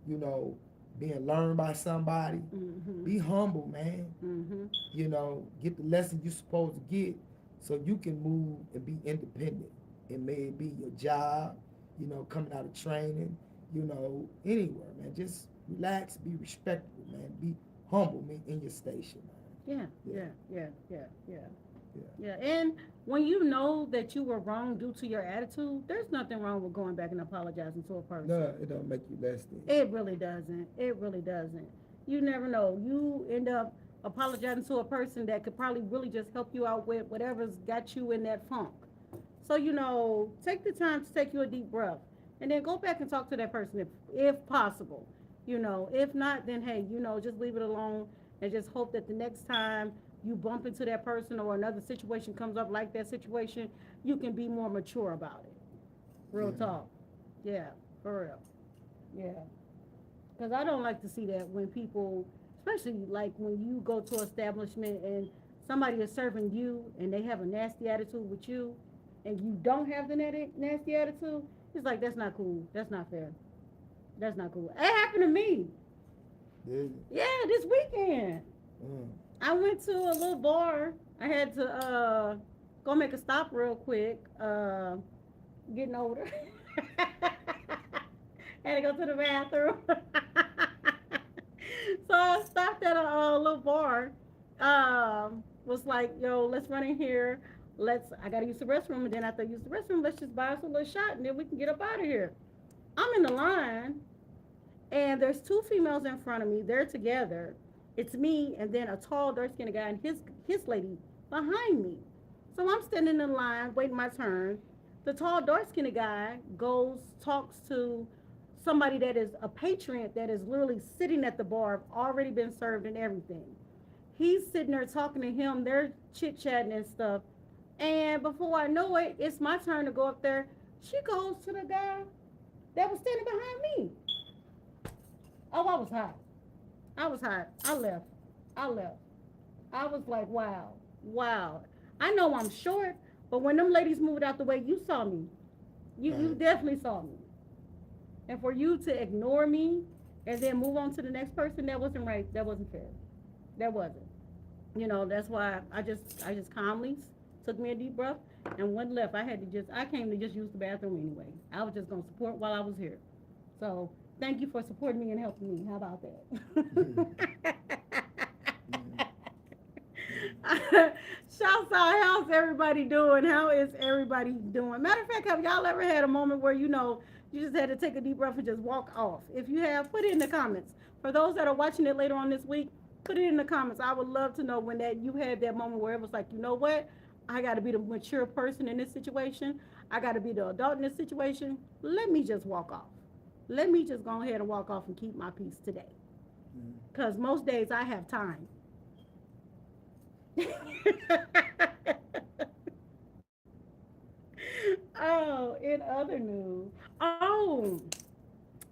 you know, being learned by somebody. mm-hmm, Be humble, man. mm-hmm, You know, get the lesson you're supposed to get so you can move and be independent. It may be your job, you know, coming out of training, you know, anywhere, man. Just relax, be respectful, man. Be humble, man, in your station, yeah, man. yeah, yeah, yeah, yeah. Yeah. Yeah, and when you know that you were wrong due to your attitude, there's nothing wrong with going back and apologizing to a person. No, it don't make you less than. It really doesn't. It really doesn't. You never know. You end up apologizing to a person that could probably really just help you out with whatever's got you in that funk. So, take the time to take you a deep breath and then go back and talk to that person if possible. If not, then hey, just leave it alone and just hope that the next time you bump into that person or another situation comes up like that situation, you can be more mature about it. Real Yeah. talk. Yeah, for real. Yeah. Because I don't like to see that when people, especially like when you go to an establishment and somebody is serving you and they have a nasty attitude with you and you don't have the nasty attitude, it's like, that's not cool. That's not fair. That's not cool. It happened to me. Did Yeah, this weekend. Mm. I went to a little bar. I had to go make a stop real quick. Getting older. Had to go to the bathroom. So I stopped at a little bar. Was like, yo, let's run in here. I gotta use the restroom, and then after I use the restroom, let's just buy us a little shot, and then we can get up out of here. I'm in the line, and there's two females in front of me. They're together. It's me, and then a tall, dark-skinned guy, and his lady behind me. So I'm standing in line, waiting my turn. The tall, dark-skinned guy goes, talks to somebody that is a patron that is literally sitting at the bar, already been served and everything. He's sitting there talking to him. They're chit-chatting and stuff. And before I know it, it's my turn to go up there. She goes to the guy that was standing behind me. Oh, I was hot. I was hot. I left. I left. I was like, wow, wow. I know I'm short, but when them ladies moved out the way, you saw me. You Right. definitely saw me. And for you to ignore me and then move on to the next person, that wasn't right. That wasn't fair. That wasn't. That's why I just calmly took me a deep breath and went left. I came to just use the bathroom anyway. I was just gonna support while I was here. So thank you for supporting me and helping me. How about that? Shouts out, how's everybody doing? How is everybody doing? Matter of fact, have y'all ever had a moment where you just had to take a deep breath and just walk off? If you have, put it in the comments. For those that are watching it later on this week, put it in the comments. I would love to know when that you had that moment where it was like, you know what? I got to be the mature person in this situation. I got to be the adult in this situation. Let me just walk off. Let me just go ahead and walk off and keep my peace today. Because most days I have time. Oh, in other news. Oh,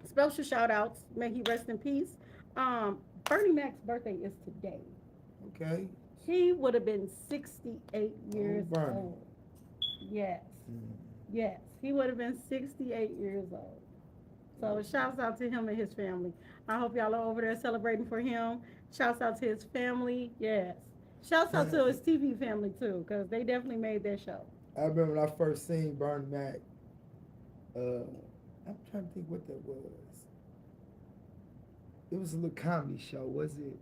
special shout outs. May he rest in peace. Bernie Mac's birthday is today. Okay. He would have been 68 years Bernie. old. Yes. Mm. Yes. He would have been 68 years old. So shouts out to him and his family. I hope y'all are over there celebrating for him. Shouts out to his family. Yes. Shouts out to his TV family too, because they definitely made their show. I remember when I first seen Bernie Mac. I'm trying to think what that was. It was a little comedy show, was it?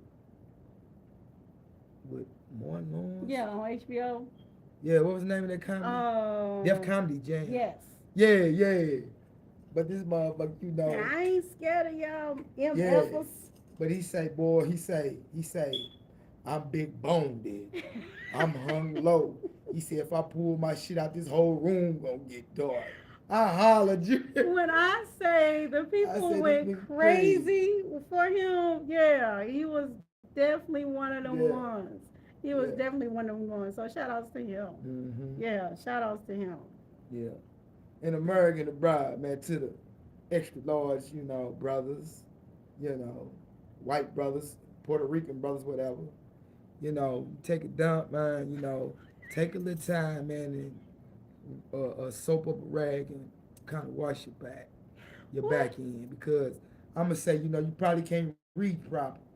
With Morton Lawrence? Yeah, on HBO. Yeah, what was the name of that comedy? Def Comedy Jam. Yes. Yeah, yeah. But this motherfucker, I ain't scared of y'all Yeah. MFers. but he say, boy, he say, I'm big boned, dude. I'm hung low. He said, if I pull my shit out, this whole room gonna get dark. I hollered you. When I say the people said this went nigga crazy for him, yeah, he was definitely one of them Yeah. ones. He was Yeah. definitely one of them going. So shout outs to him. Mm-hmm. Yeah, shout outs to him. Yeah. And American Abroad, man, to the extra large, brothers, white brothers, Puerto Rican brothers, whatever. Take a dump, man. Take a little time, man, and soap up a rag and kind of wash your What? back end, because I'm gonna say, you probably can't read properly.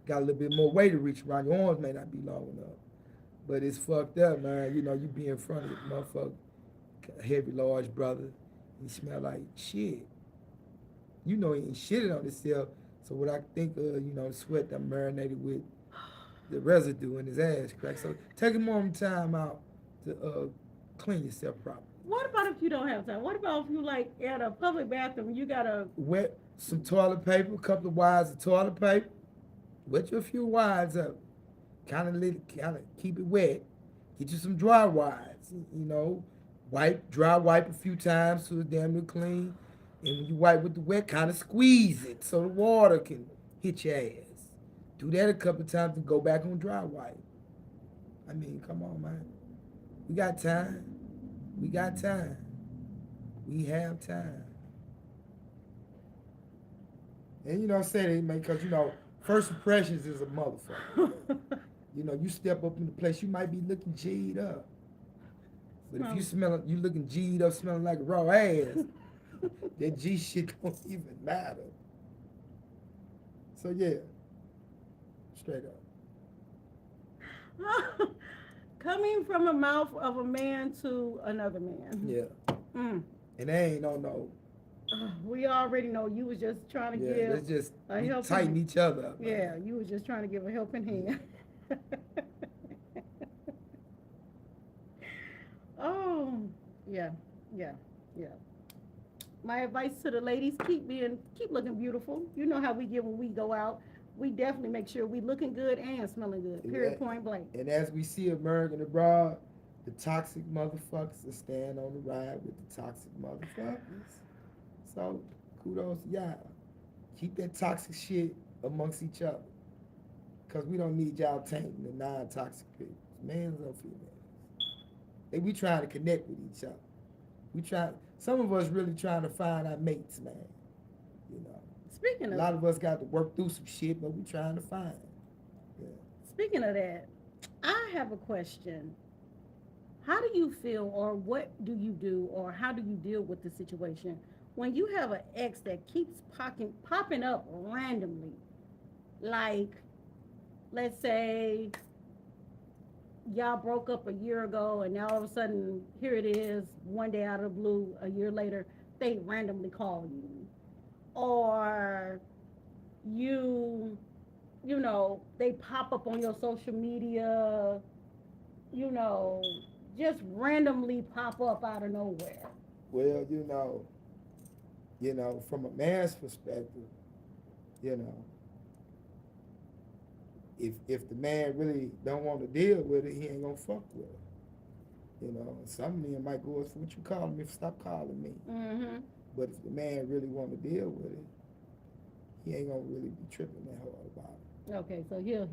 Got a little bit more weight to reach around. Your arms may not be long enough, but it's fucked up, man. You be in front of the motherfucker, heavy, large brother. He smell like shit. He ain't shitted on himself. So what I think, the sweat that marinated with the residue in his ass crack. So take a moment time out to clean yourself properly. What about if you don't have time? What about if you like at a public bathroom, you gotta Wet some toilet paper, a couple of wads of toilet paper. Wet you a few wads up. Kind of keep it wet. Get you some dry wads. Dry wipe a few times so it's damn near clean. And when you wipe with the wet, kind of squeeze it so the water can hit your ass. Do that a couple of times and go back on dry wipe. I mean, come on, man. We got time. We got time. We have time. And say that, man, because first impressions is a motherfucker. You step up in the place, you might be looking G'd up. But if you looking G'd up, smelling like raw ass, that G shit don't even matter. So yeah, straight up. coming from the mouth of a man to another man. Yeah. Mm. And they ain't no. We already know you was just trying to Yeah, let's give just a helping tighten each other up. Yeah, you was just trying to give a helping hand. Oh, yeah. My advice to the ladies, keep looking beautiful. You know how we get when we go out. We definitely make sure we looking good and smelling good. Period, point blank. And as we see American Abroad, the toxic motherfuckers are staying on the ride with the toxic motherfuckers. So kudos to y'all. Keep that toxic shit amongst each other. Because we don't need y'all tainting the non-toxic people. Males or females. We trying to connect with each other. Some of us really trying to find our mates, man. Speaking A of lot of us got to work through some shit, but we trying to find it. Yeah. Speaking of that, I have a question. How do you feel, or what do you do, or how do you deal with the situation when you have an ex that keeps popping up randomly? Like, let's say y'all broke up a year ago, and now all of a sudden, here it is, one day out of the blue, a year later, they randomly call you. Or they pop up on your social media, just randomly pop up out of nowhere. Well, from a man's perspective, if the man really don't want to deal with it, he ain't gonna fuck with it. Some men might go, what you calling me? Stop calling me. Mm-hmm. But if the man really want to deal with it, he ain't gonna really be tripping that hard about it. Okay, so he'll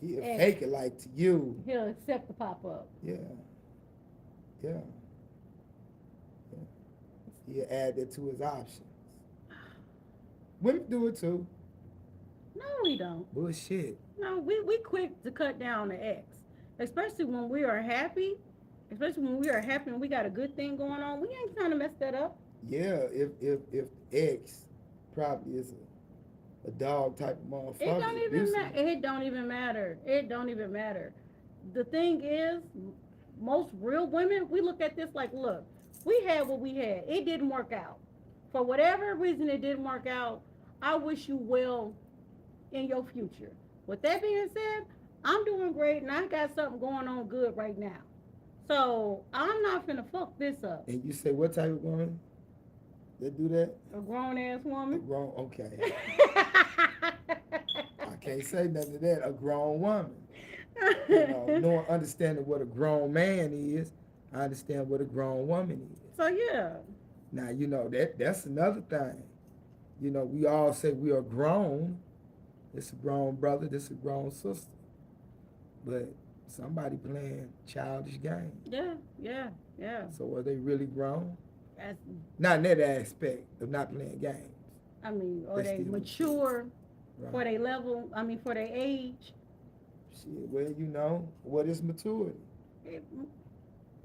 fake it like to you. He'll accept the pop up. Yeah. He'll add that to his options. Women do it too. No, we don't. Bullshit. No, we quick to cut down the ex, especially when we are happy. Especially when we are happy and we got a good thing going on, we ain't trying to mess that up. Yeah, if X probably is a dog type of motherfucker. It don't even matter. It don't even matter. The thing is, most real women, we look at this like, look, we had what we had. It didn't work out. For whatever reason it didn't work out, I wish you well in your future. With that being said, I'm doing great and I got something going on good right now. So I'm not finna fuck this up. And you say what type of woman that do that? A grown ass woman. Okay. I can't say nothing to that. A grown woman. Knowing, understanding what a grown man is, I understand what a grown woman is. So yeah. Now that's another thing. We all say we are grown. This a grown brother. This a grown sister. but somebody playing childish games. Yeah, yeah, yeah. So are they really grown? That's, Not in that aspect of not playing games. I mean, or They they still mature Right. for their level. I mean, for their age. Shit, well, what is maturity? It,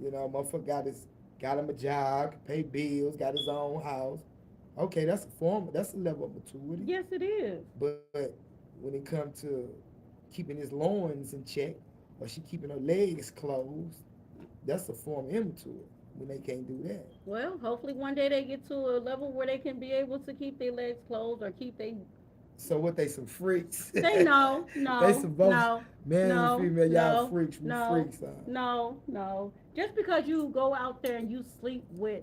Motherfucker got him a job, pay bills, got his own house. Okay, that's a level of maturity. yes, it is. But when it comes to keeping his loins in check, or she keeping her legs closed, that's a form of immaturity when they can't do that. Well, hopefully one day they get to a level where they can be able to keep their legs closed or keep their. So what they some freaks? They no, They no, some both no, man and no, female, y'all no, freaks, we no, freaks. no, no. Just because you go out there and you sleep with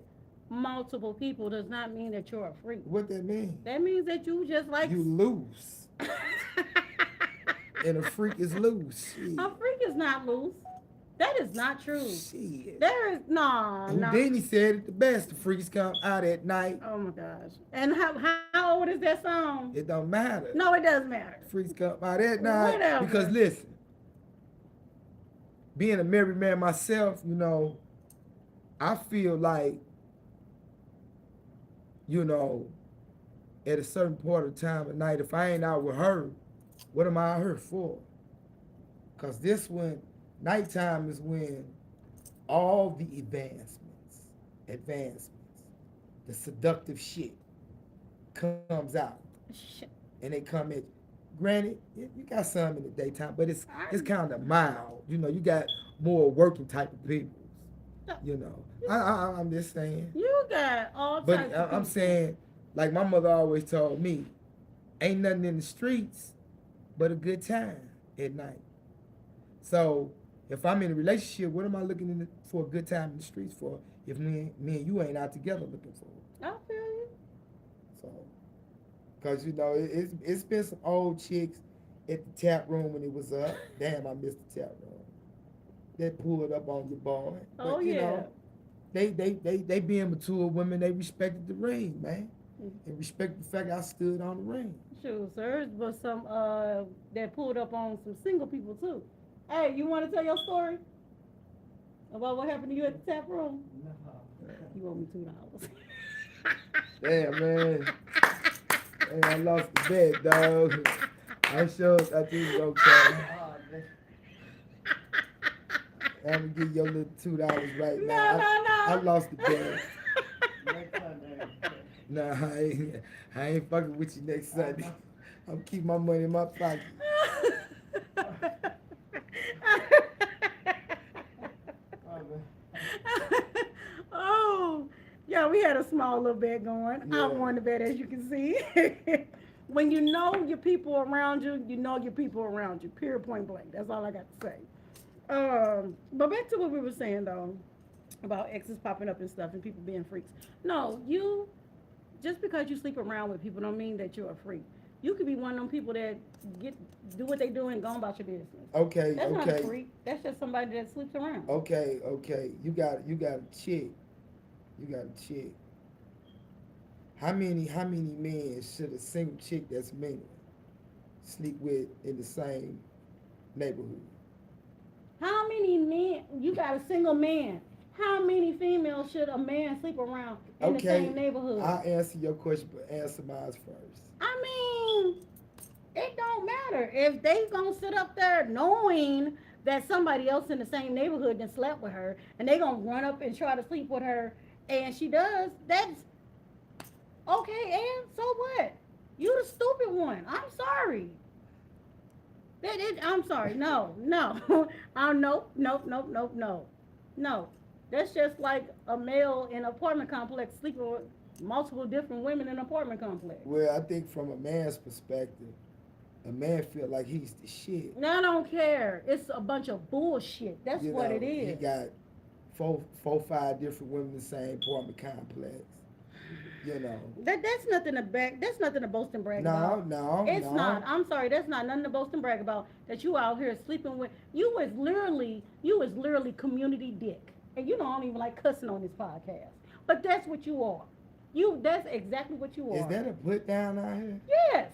multiple people does not mean that you're a freak. What that mean? That means that you just like. You loose. And a freak is loose. Shit. A freak is not loose. That is not true. Shit. There is no. Houdini said it the best. The freaks come out at night. Oh my gosh. And how old is that song? It don't matter. No, it does matter. Freaks come out at night. Whatever. Because listen, being a married man myself, I feel like, at a certain part of time of night, if I ain't out with her, what am I out here for? Because nighttime is when all the advancements, the seductive shit comes out. And they come in. Granted, you got some in the daytime, but it's kind of mild. You got more working type of people. I'm just saying. You got all But types of I'm people. saying, like my mother always told me, ain't nothing in the streets but a good time at night. So if I'm in a relationship, what am I looking for a good time in the streets for if me and you ain't out together looking for it? I feel you. So, because, it's been some old chicks at the tap room when it was up. Damn, I missed the tap room. They pulled up on your boy. Oh, But, yeah. They being mature women, they respected the ring, man. Mm-hmm. And respect the fact I stood on the ring. Sure, sir. But some that pulled up on some single people too. Hey, you want to tell your story about what happened to you at the tap room? No. You owe me $2. Damn, man. Man, I lost the bet, dog. I think it's okay. I'm gonna give you your little $2 right now. I lost the bet. Nah, I ain't fucking with you next Sunday. I'm keep my money in my pocket. Oh, yeah, we had a small little bet going. Yeah. I won the bet, as you can see. When you know your people around you, you know your people around you. Period, point blank. That's all I got to say. But back to what we were saying though, about exes popping up and stuff and people being freaks. No, just because you sleep around with people don't mean that you're a freak. You could be one of them people that do what they do and go about your business. Okay, That's not a okay. freak. That's just somebody that sleeps around. Okay. You got a chick. How many men should a single chick that's married sleep with in the same neighborhood? How many men? You got a single man. How many females should a man sleep around in the same neighborhood? I'll answer your question, but answer mine first. I mean, it don't matter if they gonna sit up there knowing that somebody else in the same neighborhood done slept with her, and they gonna run up and try to sleep with her, and she does. That's okay. And so what? You the stupid one. I'm sorry. I'm sorry. No. No. That's just like a male in an apartment complex sleeping with multiple different women in an apartment complex. Well, I think from a man's perspective, a man feel like he's the shit. No, I don't care. It's a bunch of bullshit. That's what it is. He got four, 5 different women in the same apartment complex. That's nothing to boast and brag about. No. It's not. I'm sorry. That's not nothing to boast and brag about. That you out here sleeping with. You was literally community dick. And I don't even like cussing on this podcast. But that's what you are. That's exactly what you are. Is that a put down out here? Yes.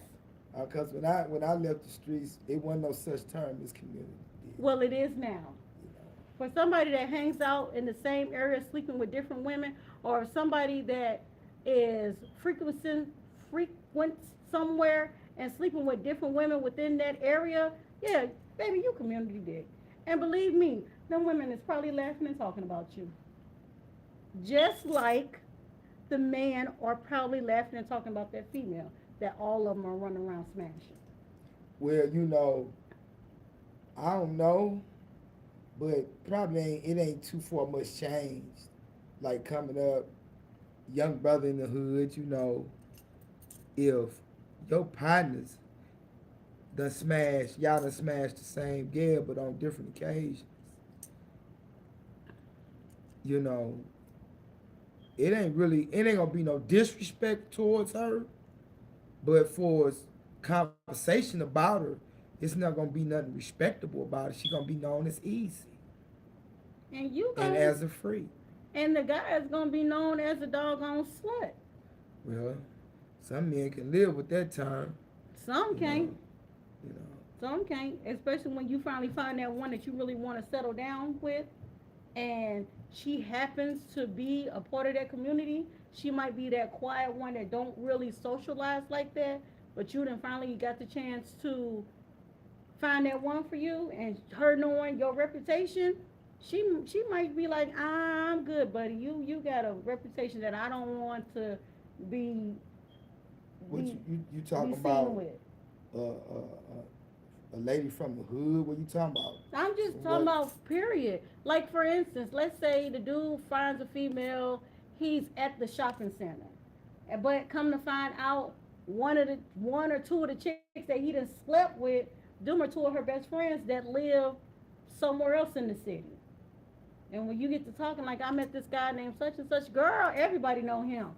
Because when I left the streets, it wasn't no such term as community dick. Well, it is now. You know. For somebody that hangs out in the same area sleeping with different women, or somebody that is frequent somewhere and sleeping with different women within that area, yeah, baby, you community dig. And believe me, them women is probably laughing and talking about you. Just like the man are probably laughing and talking about that female that all of them are running around smashing. Well, I don't know, but probably it ain't too far much changed. Like coming up, young brother in the hood, if your partners y'all done smashed the same girl, but on different occasions, you know, it ain't gonna be no disrespect towards her, but for conversation about her, it's not gonna be nothing respectable about it. She gonna be known as easy And you and gonna as a freak. and the guy is gonna be known as a doggone slut. Well, some men can live with that term. Some You can't. know, you know. Some can't, especially when you finally find that one that you really want to settle down with, and she happens to be a part of that community. She might be that quiet one that don't really socialize like that, but you then finally got the chance to find that one for you, and her knowing your reputation, she might be like, I'm good, buddy. You got a reputation that I don't want to be What be, you be talking seen about? with. A lady from the hood? What you talking about? I'm just What? talking about period. Like for instance, let's say the dude finds a female, he's at the shopping center, but come to find out, one or two of the chicks that he done slept with, them are two of her best friends that live somewhere else in the city. And when you get to talking, like I met this guy named such and such, girl, everybody know him.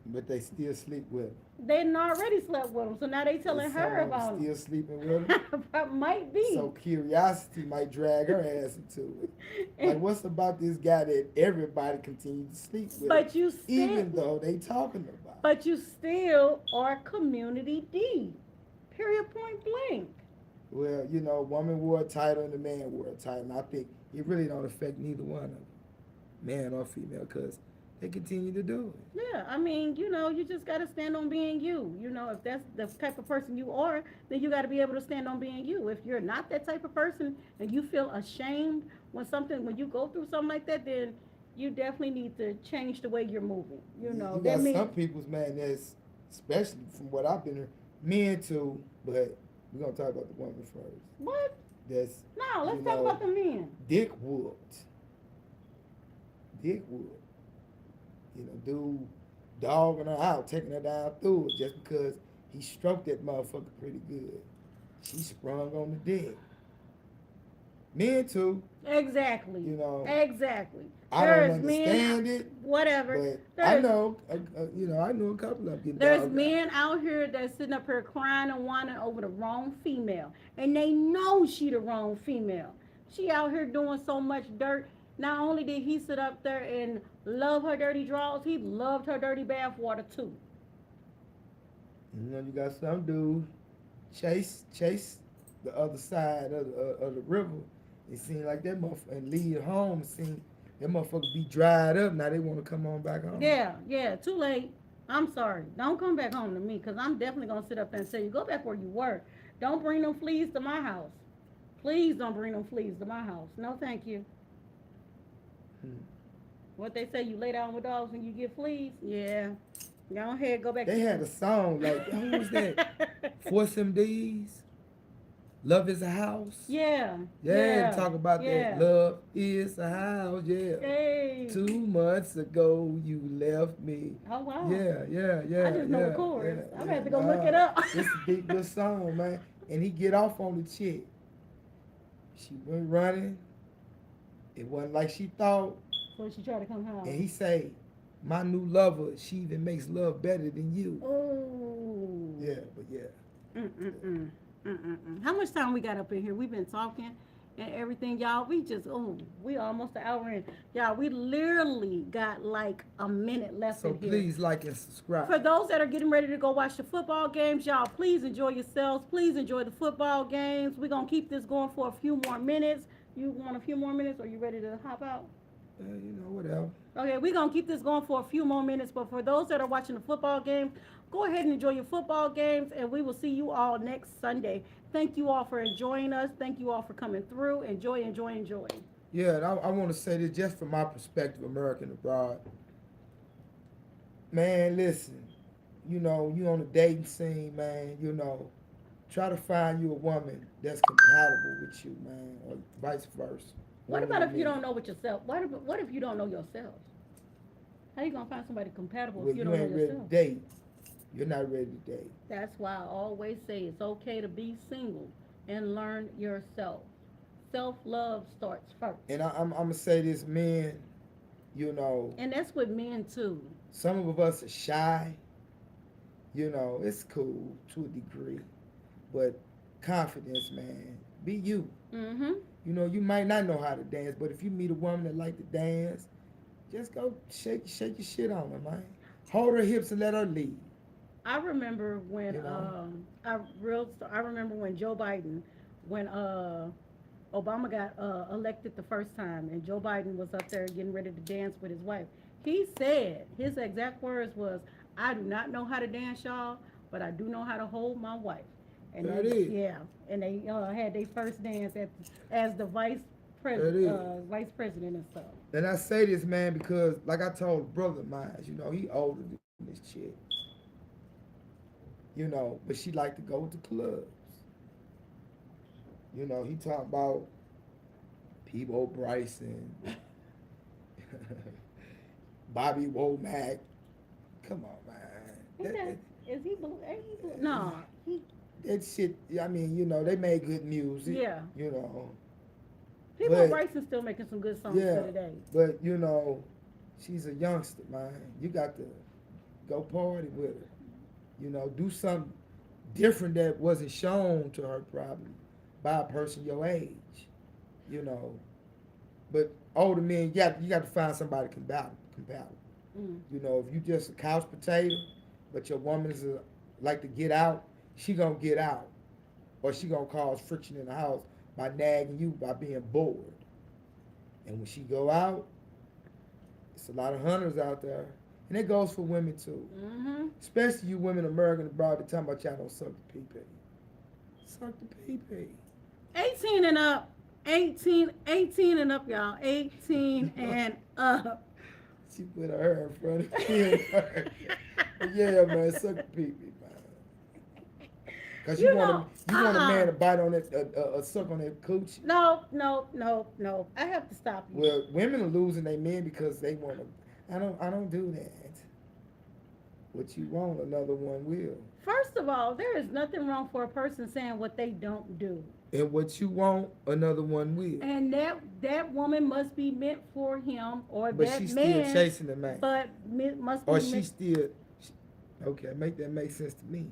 But they still sleep with her. They done already slept with him, so now they telling And her some of 'em about him. still sleeping with her. Might be. So curiosity might drag her ass into it. Like, what's about this guy that everybody continues to sleep with? But you still, even though they talking about. but you still are community D. Period. Point blank. Well, woman wore a title and the man wore a title. And I think it really don't affect neither one of them, man or female, because they continue to do it. Yeah, I mean, you just got to stand on being you. If that's the type of person you are, then you got to be able to stand on being you. If you're not that type of person and you feel ashamed when you go through something like that, then you definitely need to change the way you're moving. You That got means some people's, man, that's, especially from what I've been hearing, men too, but we're going to talk about the woman first. what? That's, No, let's talk about the men. dick whooped. Dick whooped. Dude dogging her out, taking her down through it just because he stroked that motherfucker pretty good. She sprung on the dick. Men too, Exactly. Exactly. I don't understand it, Whatever. but I There's- know, I know a couple of them. There's men out here that's sitting up here crying and whining over the wrong female, and they know she the wrong female. She out here doing so much dirt. Not only did he sit up there and love her dirty draws, he loved her dirty bath water too. You got some dude chase the other side of the river. It seemed like that motherfucker, and leave home. It seemed that motherfucker be dried up. Now they want to come on back home. Yeah, too late. I'm sorry. Don't come back home to me, because I'm definitely going to sit up there and tell you, go back where you were. Don't bring them fleas to my house. Please don't bring them fleas to my house. No, thank you. What they say, you lay down with dogs when you get fleas? Yeah. Go ahead, go back. They had a song like, who was that? Force MDs? Love is a house? Yeah. Yeah, talk about yeah. that. Love is a house, yeah. Hey. 2 months ago, you left me. Oh, wow. Yeah. I just know the yeah, chorus. yeah, I'm going to have to yeah. go look it up. It's a big good song, man. And he get off on the chick. She went running. It wasn't like she thought. So she tried to come home. And he say, my new lover, she even makes love better than you. Oh. Yeah, but yeah. How much time we got up in here? We've been talking, and everything, y'all. We almost an hour in. Y'all, we literally got like a minute left So in here. please like and subscribe. For those that are getting ready to go watch the football games, y'all, please enjoy yourselves. Please enjoy the football games. We're going to keep this going for a few more minutes. You want a few more minutes, or you ready to hop out? Whatever. Okay, we're going to keep this going for a few more minutes. But for those that are watching the football games, go ahead and enjoy your football games. And we will see you all next Sunday. Thank you all for enjoying us. Thank you all for coming through. Enjoy, enjoy, enjoy. Yeah, and I want to say this just from my perspective, American abroad. Man, listen, you on the dating scene, man, try to find you a woman that's compatible with you, man, or vice versa. What Woman about and if you men. don't know what yourself? What if you don't know yourself? How you gonna find somebody compatible Well, if you you don't know ain't ready to yourself? date. You're not ready to date. That's why I always say it's okay to be single and learn yourself. Self love starts first, And I'm going to say this, men, and that's with men too. some of us are shy. It's cool to a degree. But confidence, man. Be you. Mm-hmm. You might not know how to dance, but if you meet a woman that like to dance, just go shake your shit on her, man. Hold her hips and let her lead. I remember when You know? I remember when Joe Biden, when Obama got elected the first time, and Joe Biden was up there getting ready to dance with his wife. He said his exact words was, "I do not know how to dance, y'all, but I do know how to hold my wife." And That is. yeah, and they had their first dance as the That is. vice president and stuff. And I say this, man, because like I told a brother of mine, he older than this chick. But she like to go to clubs. He talking about Peebo Bryson, Bobby Womack. Come on, man. Is he blue? Ain't he blue? No, he. That shit, I mean, they made good music. Yeah. But- People Bryson still making some good songs Yeah. to today. But, she's a youngster, man. You got to go party with her. Do something different that wasn't shown to her probably by a person your age. But older men, you got to find somebody compatible. Mm. If you just a couch potato, but your woman is like to get out, she gonna get out, or she gonna cause friction in the house by nagging you by being bored. And when she go out, it's a lot of hunters out there, and it goes for women too. Mm-hmm. Especially you women American abroad that talking about y'all don't suck the pee. Suck the pee. 18 and up. 18 and up, y'all. 18 and up. She put her hair in front of me. But yeah, man, suck the pee, man. Cause you want a man to bite on it, suck on that coochie. No. I have to stop you. Well, women are losing their men because they want to. I don't do that. What you want, another one will. First of all, there is nothing wrong for a person saying what they don't do. And what you want, another one will. And that woman must be meant for him, or But that she's man. still chasing the man. But must be. Or she still. Okay, make that make sense to me.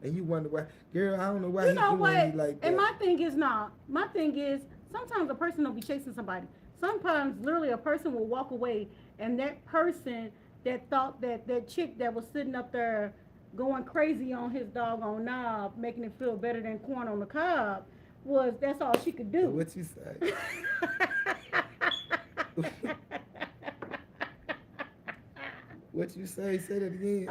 And you wonder why, girl, I don't know why You he know doing what? me like that. And my thing is not. My thing is sometimes a person don't be chasing somebody. Sometimes literally a person will walk away, and that person that thought that chick that was sitting up there going crazy on his doggone knob, making it feel better than corn on the cob, that's all she could do. What you say? What you say? Say that again.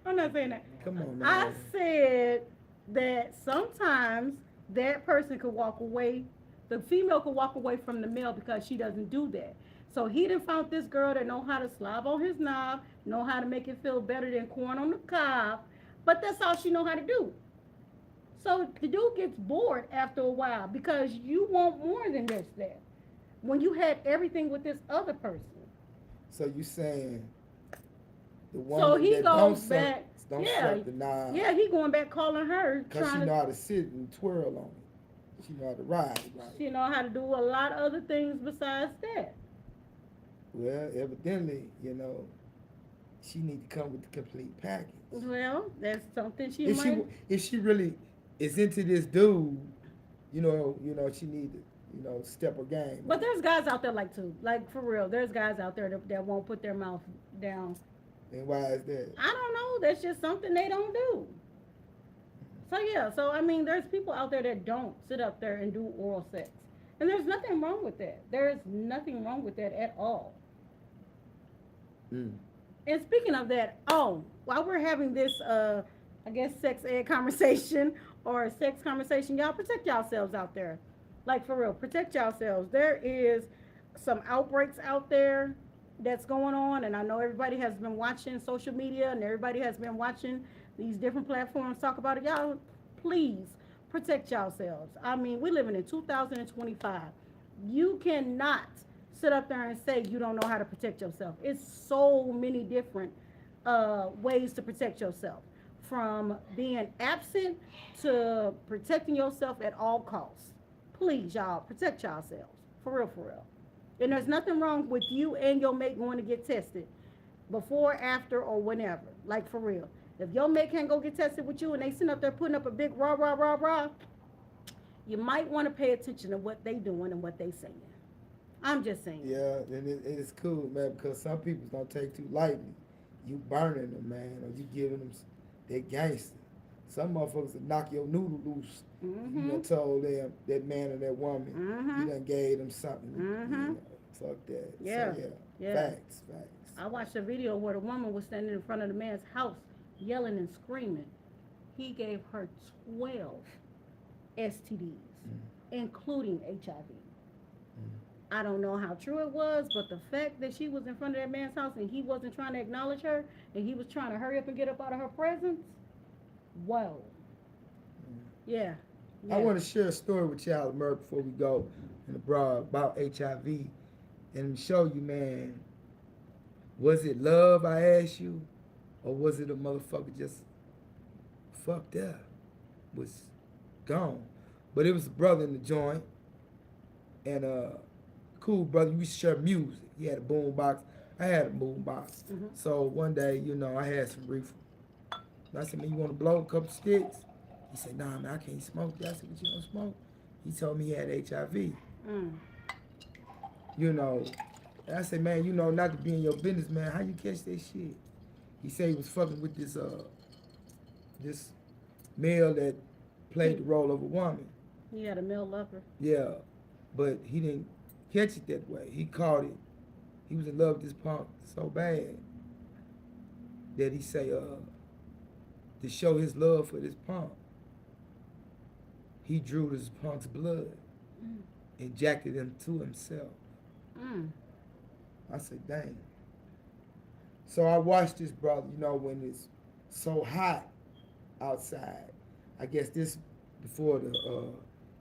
I'm not saying that. Come on, I man. said that sometimes that person could walk away, the female could walk away from the male because she doesn't do that. So he done found this girl that know how to slob on his knob, know how to make it feel better than corn on the cob, but that's all she know how to do. So the dude gets bored after a while because you want more than this there. When you had everything with this other person. So you saying the one So he that goes back. don't Yeah, suck the knob yeah, he going back calling her, because she trying know to. how to sit and twirl on it. She know how to ride it, right? She know how to do a lot of other things besides that. Well, evidently, she need to come with the complete package. Well, that's something she If might. she is into this dude, she need to, step her game But up. there's guys out there like for real. There's guys out there that won't put their mouth down. And why is that? I don't know. That's just something they don't do. So yeah. So I mean, there's people out there that don't sit up there and do oral sex, and there's nothing wrong with that. There is nothing wrong with that at all. Mm. And speaking of that, while we're having this, I guess sex ed conversation or sex conversation, y'all protect yourselves out there. Like for real, protect yourselves. There is some outbreaks out there that's going on, and I know everybody has been watching social media and everybody has been watching these different platforms talk about it. Y'all, please protect yourselves. I mean, we're living in 2025. You cannot sit up there and say you don't know how to protect yourself. It's so many different ways to protect yourself, from being absent to protecting yourself at all costs. Please, y'all, protect yourselves. For real, for real. And there's nothing wrong with you and your mate going to get tested before, after, or whenever. Like, for real. If your mate can't go get tested with you and they sitting up there putting up a big rah, rah, rah, rah, you might want to pay attention to what they doing and what they saying. I'm just saying. Yeah, and it's cool, man, because some people don't take too lightly. You burning them, man, or you giving them they gangster. Some motherfuckers will knock your noodle loose. Mm-hmm. You done told them, that man or that woman, Mm-hmm. you done gave them something. Mm-hmm. Fuck that. Yeah. So, Yeah. Facts. I watched a video where the woman was standing in front of the man's house yelling and screaming. He gave her 12 STDs, including HIV. I don't know how true it was, but the fact that she was in front of that man's house and he wasn't trying to acknowledge her and he was trying to hurry up and get up out of her presence, whoa. Yeah. I want to share a story with y'all, Merc, before we go in the broad about HIV and show you, man, was it love, I asked you, or was it a motherfucker just fucked up, was gone? But it was a brother in the joint, and cool brother, we used to share music. He had a boom box. I had a boom box. Mm-hmm. So one day, I had some reefer. I said, man, you want to blow a couple sticks? He said, nah, man, I can't smoke that. I said, but you don't smoke? He told me he had HIV. And I said, man, not to be in your business, man, how you catch that shit? He said he was fucking with this male that played the role of a woman. He had a male lover. Yeah, but he didn't catch it that way. He caught it. He was in love with this punk so bad that he say, to show his love for this punk, he drew this punk's blood, injected him to himself. I said, dang. So I watched this brother, when it's so hot outside. I guess this before the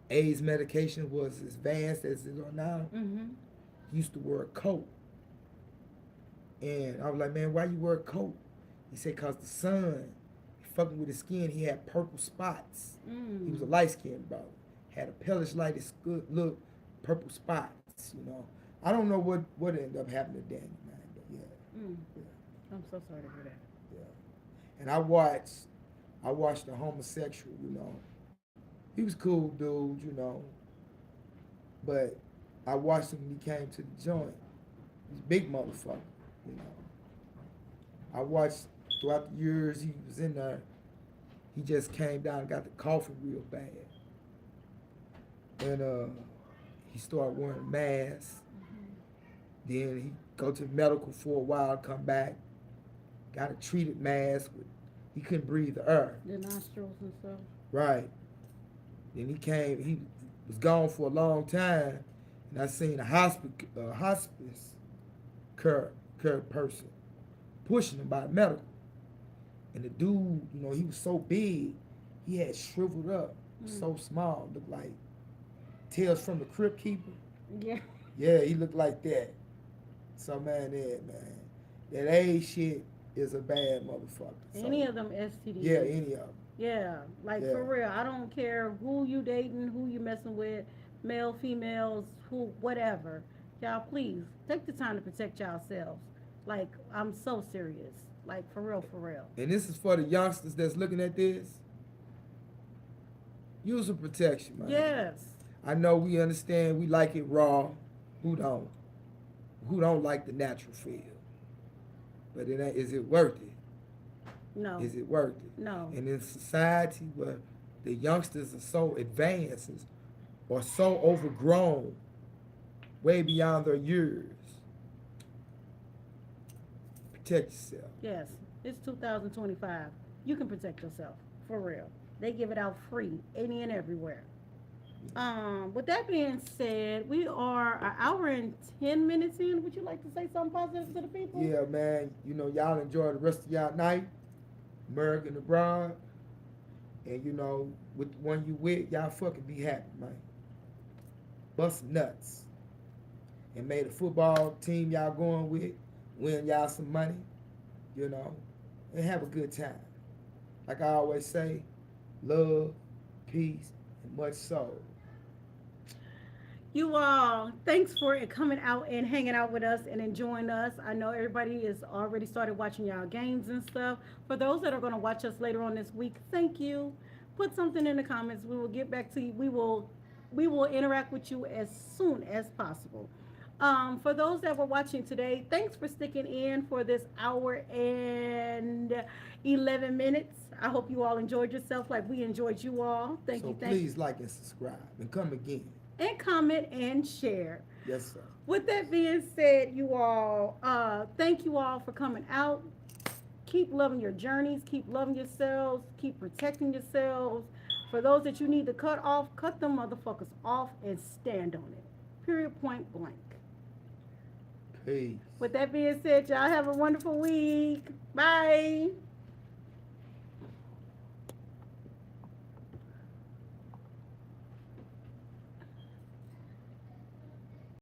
AIDS medication was as advanced as it are now. Mm-hmm. He used to wear a coat. And I was like, man, why you wear a coat? He said, cause the sun, fucking with his skin, he had purple spots. He was a light-skinned brother. Had a palish light look, purple spots, I don't know what ended up happening to Danny, man, but yeah. I'm so sorry to hear that. Yeah. And I watched the homosexual, He was cool dude, But I watched him when he came to the joint. He's a big motherfucker, I watched throughout the years he was in there. He just came down and got the coughing real bad. And he started wearing masks. Then he go to the medical for a while, come back, got a treated mask. He couldn't breathe the air. The nostrils and stuff. Right. Then he was gone for a long time, and I seen a hospice care person pushing him by the medical. And the dude, he was so big, he had shriveled up, so small, looked like Tales from the Crypt Keeper. Yeah. Yeah, he looked like that. So man, that AIDS shit is a bad motherfucker. Any of them STDs. Yeah, any of them. Yeah, for real. I don't care who you dating, who you messing with, male, females, whatever. Y'all, please take the time to protect yourselves. I'm so serious. For real, for real. And this is for the youngsters that's looking at this. Use some protection, man. Yes. I know we understand we like it raw. Who don't? Who don't like the natural feel? But it ain't, is it worth it? No. Is it worth it? No. And in society where the youngsters are so advanced or so overgrown, way beyond their years, protect yourself. Yes. It's 2025. You can protect yourself. For real. They give it out free, any and everywhere. With that being said, we are an hour and 10 minutes in. Would you like to say something positive to the people? Yeah, man. You know, y'all enjoy the rest of y'all night, American abroad. And you know, with the one you with, y'all fucking be happy, man. Bust nuts. And may the football team y'all going with win y'all some money, you know, and have a good time. Like I always say, love, peace, and much soul. You all, thanks for coming out and hanging out with us and enjoying us. I know everybody is already started watching y'all games and stuff. For those that are going to watch us later on this week, thank you. Put something in the comments. We will get back to you. We will interact with you as soon as possible. For those that were watching today, thanks for sticking in for this hour and 11 minutes. I hope you all enjoyed yourself like we enjoyed you all. Thank you. Please like and subscribe and come again. And comment and share. Yes, sir. With that being said, you all, thank you all for coming out. Keep loving your journeys. Keep loving yourselves. Keep protecting yourselves. For those that you need to cut off, cut them motherfuckers off and stand on it. Period, point blank. Peace. With that being said, y'all have a wonderful week. Bye.